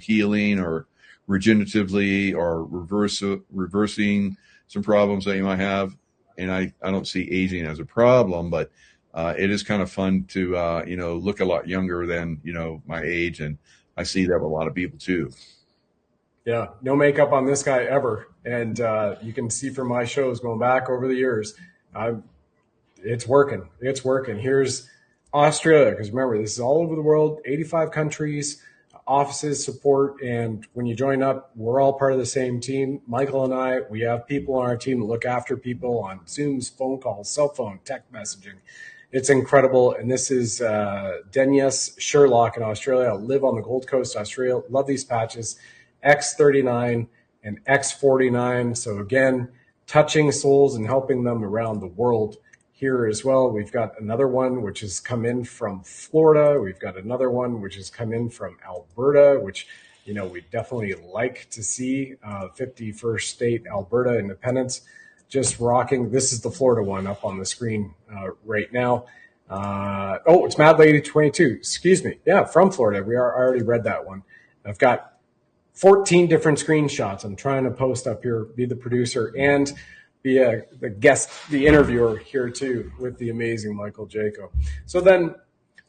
S2: healing or regeneratively or reversing some problems that you might have. And I don't see aging as a problem, but it is kind of fun to look a lot younger than my age, and I see that with a lot of people too.
S1: Yeah, no makeup on this guy ever, and you can see from my shows going back over the years, it's working. It's working. Here's Australia, because remember, this is all over the world, 85 countries, offices, support, and when you join up, we're all part of the same team. Michael and I, we have people on our team that look after people on Zooms, phone calls, cell phone, text messaging. It's incredible. And this is Denyes Sherlock in Australia. I live on the Gold Coast, Australia. Love these patches. X39 and X49. So again, touching souls and helping them around the world. Here as well, we've got another one which has come in from Florida. We've got another one which has come in from Alberta, which we definitely like to see. 51st state Alberta independence, just rocking. This is the Florida one up on the screen right now. It's Mad Lady 22. Excuse me. Yeah, from Florida. I already read that one. I've got 14 different screenshots. I'm trying to post up here, be the producer, and be the guest, the interviewer here too, with the amazing Michael Jaco. So then,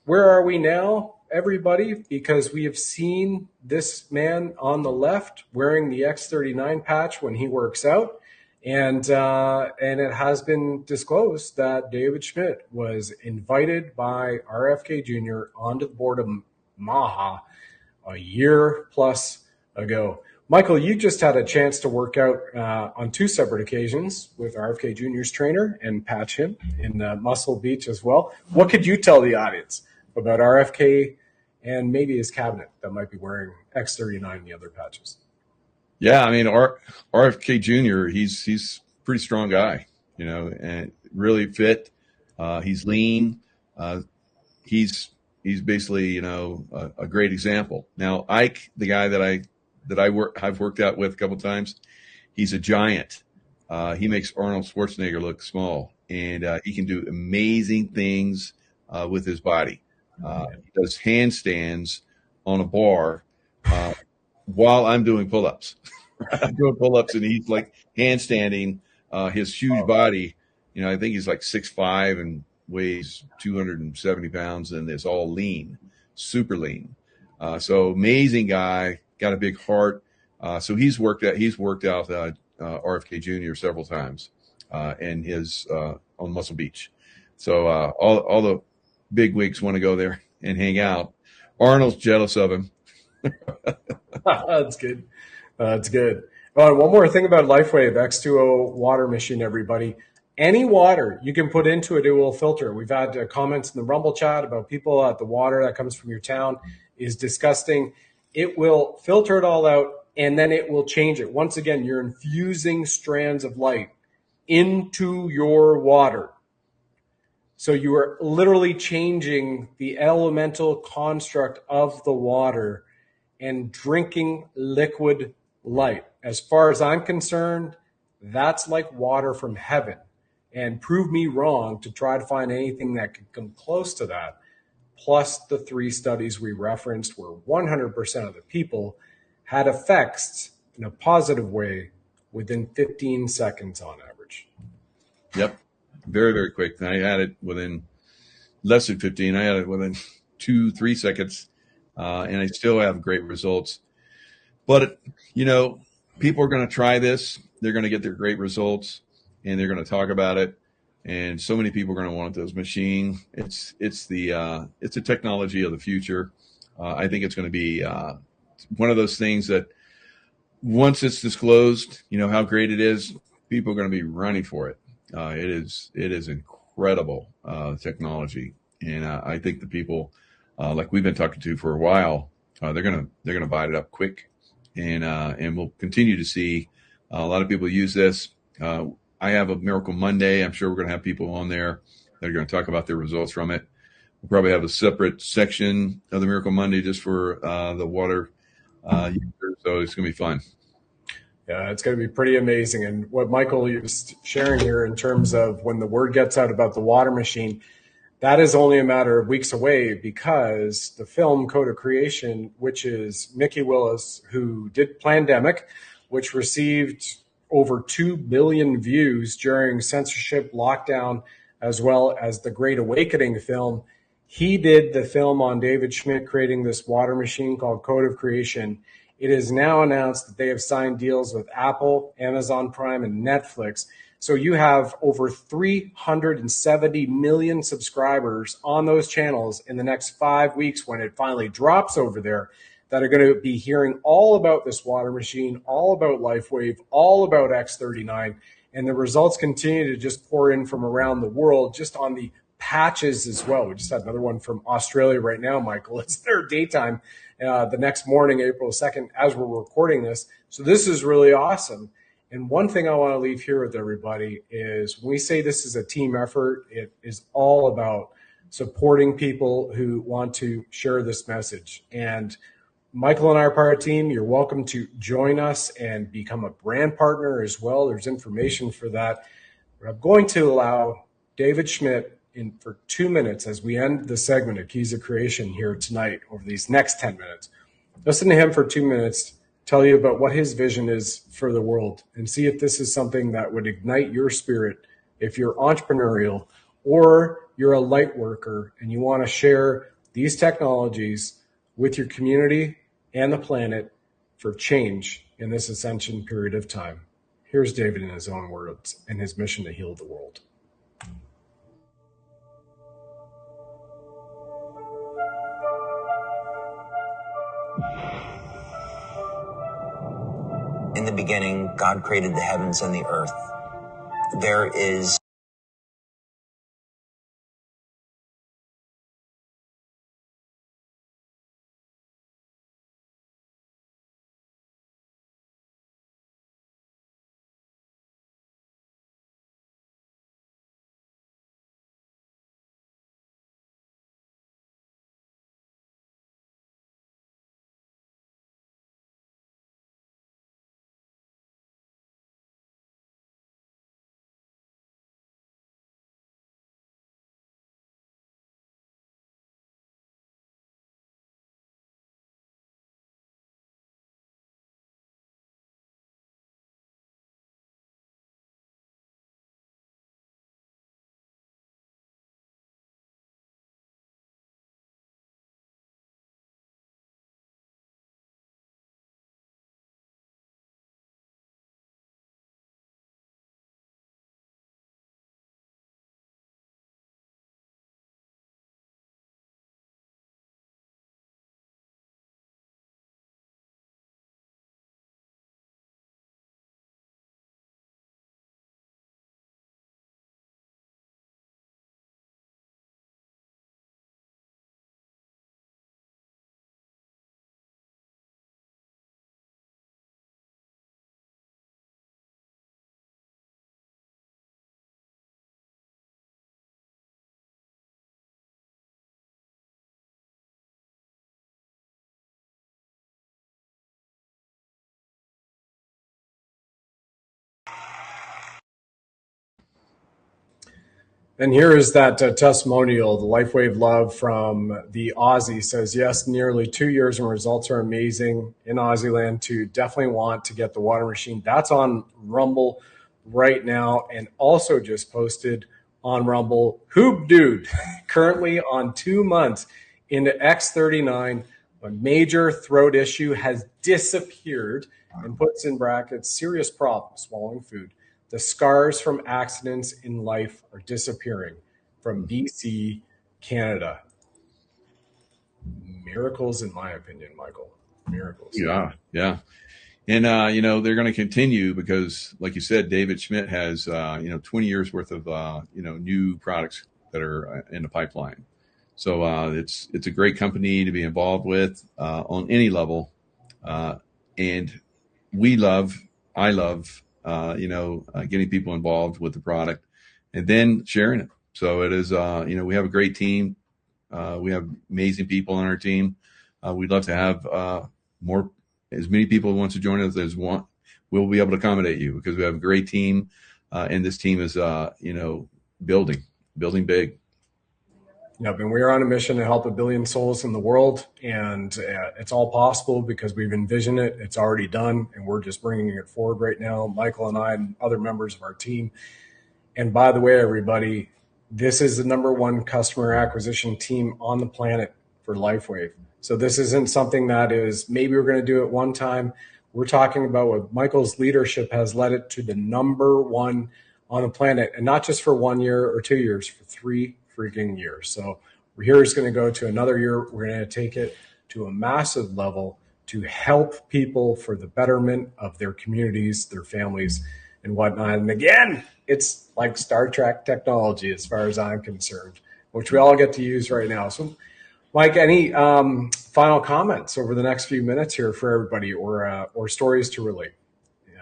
S1: where are we now, everybody? Because we have seen this man on the left wearing the X39 patch when he works out, and it has been disclosed that David Schmidt was invited by RFK Jr. onto the board of MAHA a year plus ago. Michael, you just had a chance to work out on two separate occasions with RFK Jr.'s trainer and patch him in Muscle Beach as well. What could you tell the audience about RFK and maybe his cabinet that might be wearing X39 and the other patches?
S2: Yeah, I mean, RFK Jr., he's a pretty strong guy, and really fit. He's lean. He's basically, a great example. Now, Ike, the guy that I've worked out with a couple of times, he's a giant. He makes Arnold Schwarzenegger look small, and he can do amazing things with his body. He does handstands on a bar while I'm doing pull-ups. I'm doing pull-ups, and he's like handstanding his huge body. I think he's like 6'5" and weighs 270 pounds, and is all lean, super lean. So amazing guy. Got a big heart, so he's worked out RFK Jr. several times, and his on Muscle Beach. So all the big wigs want to go there and hang out. Arnold's jealous of him.
S1: That's good. That's good. One more thing about LifeWave X2O water machine, everybody. Any water you can put into it, it will filter. We've had comments in the Rumble chat about people at the water that comes from your town is disgusting. It will filter it all out, and then it will change it. Once again, you're infusing strands of light into your water. So you are literally changing the elemental construct of the water and drinking liquid light. As far as I'm concerned, that's like water from heaven. And prove me wrong to try to find anything that could come close to that. Plus the 3 studies we referenced where 100% of the people had effects in a positive way within 15 seconds on average.
S2: Yep. Very, very quick. I had it within less than 15. I had it within 2-3 seconds, and I still have great results. But, people are going to try this. They're going to get their great results, and they're going to talk about it. And so many people are going to want those machines. It's the technology of the future. I think it's going to be one of those things that once it's disclosed, how great it is, people are going to be running for it. It is incredible technology, and I think the people like we've been talking to for a while, they're gonna bite it up quick, and we'll continue to see a lot of people use this. I have a Miracle Monday. I'm sure we're going to have people on there that are going to talk about their results from it. We'll probably have a separate section of the Miracle Monday just for the water users. So it's going to be fun.
S1: Yeah, it's going to be pretty amazing. And what Michael is sharing here in terms of when the word gets out about the water machine, that is only a matter of weeks away, because the film Code of Creation, which is Mickey Willis, who did Plandemic, which received over 2 billion views during censorship lockdown, as well as the Great Awakening film. He did the film on David Schmidt creating this water machine called Code of Creation. It is now announced that they have signed deals with Apple, Amazon Prime, and Netflix. So you have over 370 million subscribers on those channels in the next 5 weeks when it finally drops over there, that are going to be hearing all about this water machine, all about LifeWave, all about X39. And the results continue to just pour in from around the world, just on the patches as well. We just had another one from Australia right now, Michael. It's their daytime the next morning, April 2nd, as we're recording this. So this is really awesome. And one thing I want to leave here with everybody is, when we say this is a team effort, it is all about supporting people who want to share this message. And Michael and I are part of the team. You're welcome to join us and become a brand partner as well. There's information for that. But I'm going to allow David Schmidt in for 2 minutes as we end the segment of Keys of Creation here tonight over these next 10 minutes. Listen to him for 2 minutes, tell you about what his vision is for the world, and see if this is something that would ignite your spirit if you're entrepreneurial or you're a light worker and you want to share these technologies with your community and the planet for change in this ascension period of time. Here's David in his own words and his mission to heal the world.
S12: In the beginning, God created the heavens and the earth. There is
S1: And here is that testimonial, the LifeWave Love from the Aussie says, yes, nearly 2 years and results are amazing in Aussie land to definitely want to get the water machine. That's on Rumble right now, and also just posted on Rumble. Hoop Dude, currently on 2 months into X39, a major throat issue has disappeared, and puts in brackets, serious problem swallowing food. The scars from accidents in life are disappearing, from BC, Canada. Miracles, in my opinion, Michael. Miracles.
S2: Yeah, yeah. And, they're going to continue because, like you said, David Schmidt has, 20 years worth of, new products that are in the pipeline. So it's a great company to be involved with on any level. And I love, getting people involved with the product and then sharing it. So it is, we have a great team. We have amazing people on our team. We'd love to have as many people who want to join us as want. We'll be able to accommodate you because we have a great team. And this team is, building big.
S1: Yep, and we are on a mission to help 1 billion souls in the world, and it's all possible because we've envisioned it. It's already done, and we're just bringing it forward right now. Michael and I and other members of our team. And by the way, everybody, this is the #1 customer acquisition team on the planet for LifeWave. So this isn't something that is maybe we're going to do it one time. We're talking about what Michael's leadership has led it to the #1 on the planet, and not just for 1 year or 2 years, for 3 freaking years. So here is going to go to another year. We're going to take it to a massive level to help people for the betterment of their communities, their families, and whatnot. And again, it's like Star Trek technology as far as I'm concerned, which we all get to use right now. So, Mike, any final comments over the next few minutes here for everybody, or stories to relate?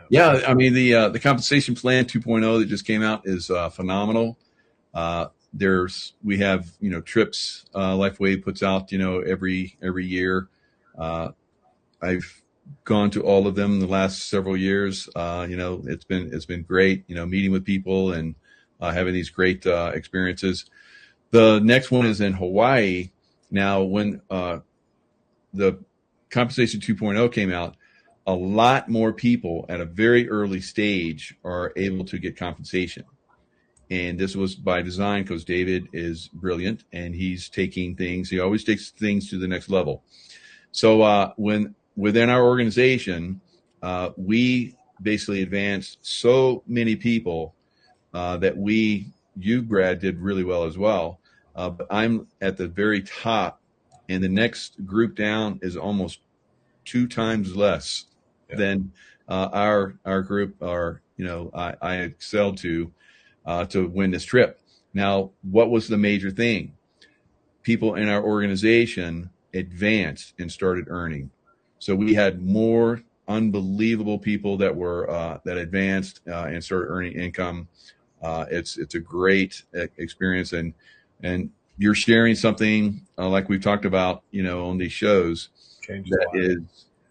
S2: Yeah, I mean, the compensation plan 2.0 that just came out is phenomenal. We have, trips LifeWave puts out, every year. I've gone to all of them the last several years. It's been great, meeting with people and having these great experiences. The next one is in Hawaii. Now, when the compensation 2.0 came out, a lot more people at a very early stage are able to get compensation. And this was by design because David is brilliant and he always takes things to the next level. So within our organization, we basically advanced so many people that you, Brad, did really well as well. But I'm at the very top, and the next group down is almost 2 times less than our group I excelled to win this trip. Now, what was the major thing? People in our organization advanced and started earning. So we had more unbelievable people that were that advanced and started earning income. It's a great experience, and you're sharing something like we've talked about, on these shows that is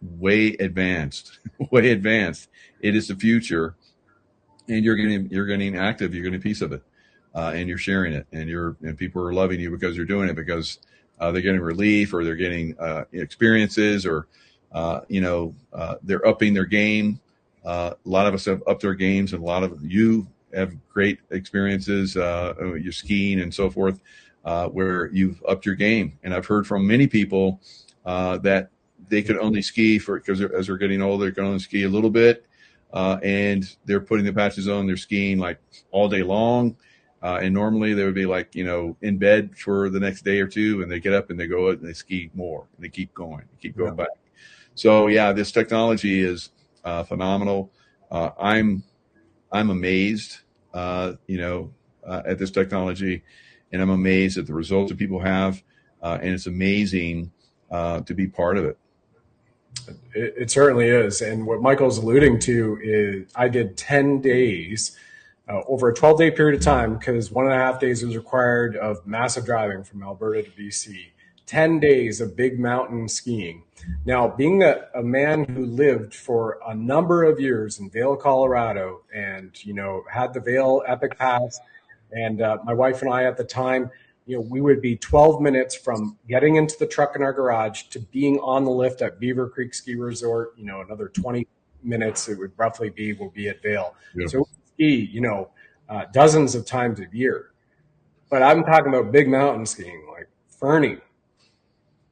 S2: way advanced, way advanced. It is the future, and you're getting active. You're getting a piece of it, and you're sharing it, and people are loving you because you're doing it, because they're getting relief, or they're getting experiences, or they're upping their game. A lot of us have upped their games, and a lot of you have great experiences. You're skiing and so forth, where you've upped your game. And I've heard from many people that they could only ski because as they're getting older, they can only ski a little bit. And they're putting the patches on, they're skiing like all day long. And normally they would be like, in bed for the next day or two, and they get up and they go out and they ski more, and they keep going back. So yeah, this technology is phenomenal. I'm amazed, at this technology, and I'm amazed at the results that people have. And it's amazing to be part of it.
S1: It certainly is. And what Michael's alluding to is I did 10 days over a 12-day period of time, because 1.5 days was required of massive driving from Alberta to BC. 10 days of big mountain skiing. Now, being a man who lived for a number of years in Vail, Colorado, and, had the Vail Epic Pass, and my wife and I at the time, we would be 12 minutes from getting into the truck in our garage to being on the lift at Beaver Creek Ski Resort. Another 20 minutes it would roughly will be at Vail.
S2: Beautiful.
S1: So we ski, dozens of times a year. But I'm talking about big mountain skiing, like Fernie,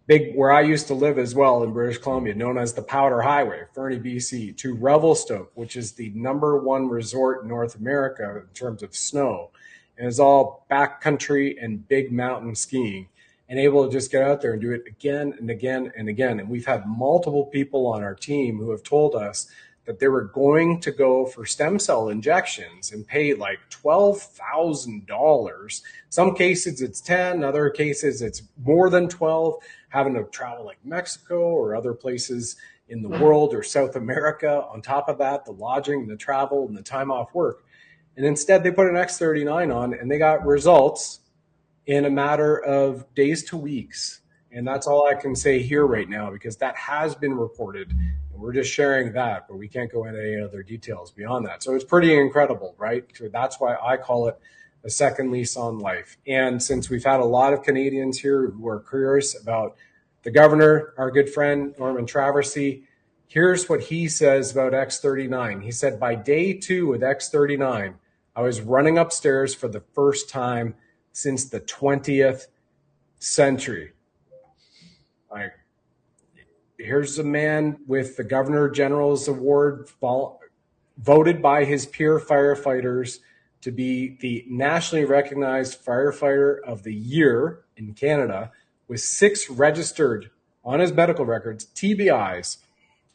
S1: where I used to live as well in British Columbia, known as the Powder Highway, Fernie, BC, to Revelstoke, which is the #1 resort in North America in terms of snow. And it's all backcountry and big mountain skiing, and able to just get out there and do it again and again and again. And we've had multiple people on our team who have told us that they were going to go for stem cell injections and pay like $12,000. Some cases it's 10, other cases it's more than 12, having to travel like Mexico or other places in the world or South America. On top of that, the lodging, the travel, and the time off work. And instead they put an X39 on, and they got results in a matter of days to weeks. And that's all I can say here right now, because that has been reported. And we're just sharing that, but we can't go into any other details beyond that. So it's pretty incredible, right? So that's why I call it a second lease on life. And since we've had a lot of Canadians here who are curious about the governor, our good friend Norman Traversy, here's what he says about X39. He said, by day 2 with X39, I was running upstairs for the first time since the 20th century. Like, here's a man with the Governor General's Award, voted by his peer firefighters to be the nationally recognized firefighter of the year in Canada, with 6 registered on his medical records TBIs.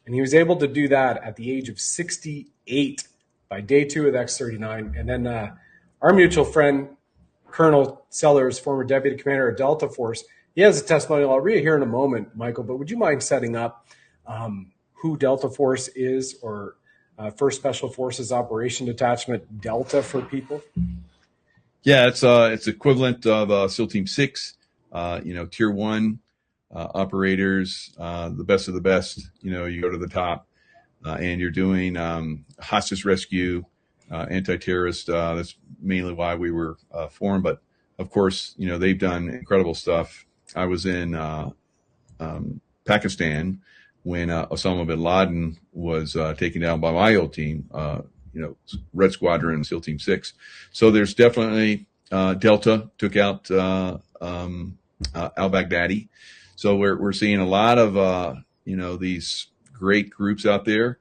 S1: And he was able to do that at the age of 68 by day 2 with X39. And then our mutual friend, Colonel Sellers, former deputy commander of Delta Force, he has a testimonial. I'll read it here in a moment, Michael, but would you mind setting up who Delta Force is, or First Special Forces Operation Detachment Delta for people?
S2: Yeah, it's equivalent of SEAL Team 6, Tier 1 operators, the best of the best. You go to the top, and you're doing hostage rescue, anti-terrorist. That's mainly why we were formed. But of course, they've done incredible stuff. I was in Pakistan when Osama bin Laden was taken down by my old team, Red Squadron, SEAL Team 6. So there's definitely Delta took out al-Baghdadi. So we're seeing a lot of these great groups out there.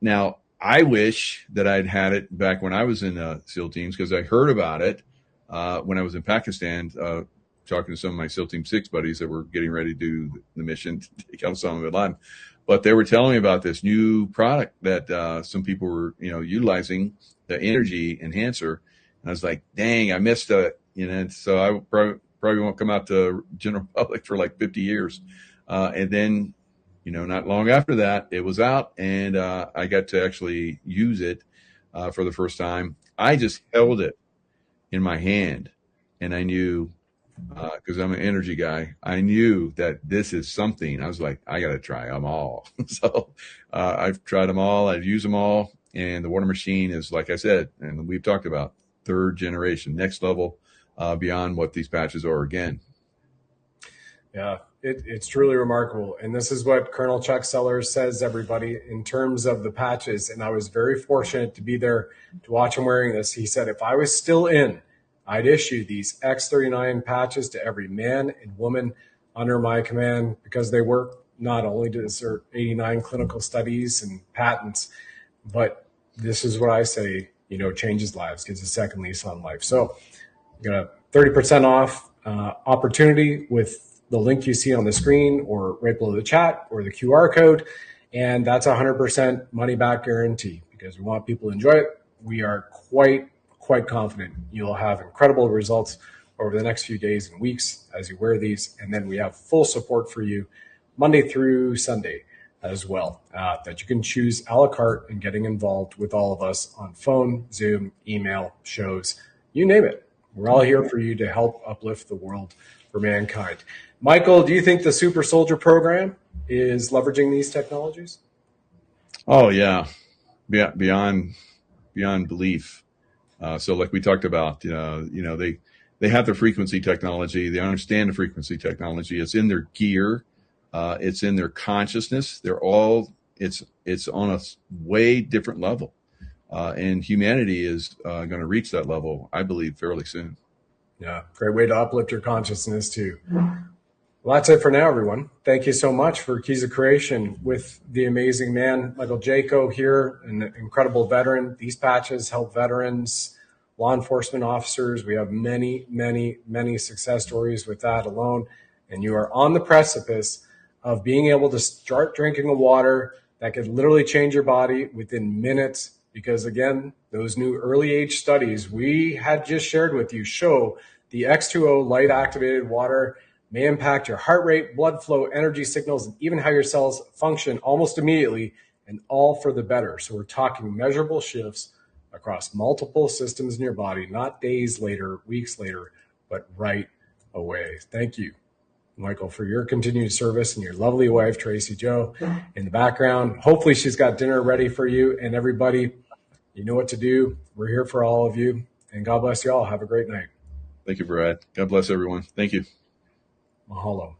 S2: Now, I wish that I'd had it back when I was in SEAL teams, because I heard about it when I was in Pakistan, talking to some of my SEAL Team 6 buddies that were getting ready to do the mission to take out Osama bin Laden. But they were telling me about this new product that some people were, utilizing, the energy enhancer. And I was like, dang, I missed it. So I probably won't come out to general public for like 50 years. And then, not long after that, it was out, and I got to actually use it for the first time. I just held it in my hand, and I knew, because I'm an energy guy, I knew that this is something. I was like, I got to try them all. So I've tried them all. I've used them all. And the water machine is, like I said, and we've talked about, 3rd generation, next level, beyond what these patches are again.
S1: Yeah, it's truly remarkable. And this is what Colonel Chuck Sellers says, everybody, in terms of the patches. And I was very fortunate to be there to watch him wearing this. He said, if I was still in, I'd issue these X39 patches to every man and woman under my command, because they work not only to assert 89 clinical studies and patents, but this is what I say, changes lives, gives a second lease on life. So you got a 30% off opportunity with the link you see on the screen, or right below the chat, or the QR code. And that's a 100% money back guarantee, because we want people to enjoy it. We are quite confident you'll have incredible results over the next few days and weeks as you wear these. And then we have full support for you Monday through Sunday as well, that you can choose a la carte and getting involved with all of us on phone, Zoom, email, shows, you name it. We're all here for you to help uplift the world for mankind. Michael, do you think the Super Soldier program is leveraging these technologies?
S2: Oh yeah, beyond belief. So like we talked about, they have the frequency technology. They understand the frequency technology. It's in their gear. It's in their consciousness. It's on a way different level. And humanity is going to reach that level, I believe, fairly soon.
S1: Yeah, great way to uplift your consciousness too. Well, that's it for now, everyone. Thank you so much for Keys of Creation with the amazing man, Michael Jaco here, an incredible veteran. These patches help veterans, law enforcement officers. We have many, many, many success stories with that alone. And you are on the precipice of being able to start drinking a water that could literally change your body within minutes. Because again, those new early age studies we had just shared with you show the X2O light activated water may impact your heart rate, blood flow, energy signals, and even how your cells function almost immediately, and all for the better. So we're talking measurable shifts across multiple systems in your body, not days later, weeks later, but right away. Thank you, Michael, for your continued service, and your lovely wife, Tracy Joe, in the background. Hopefully she's got dinner ready for you, and everybody, you know what to do. We're here for all of you. And God bless you all. Have a great night.
S2: Thank you, Brad. God bless everyone. Thank you.
S1: Mahalo.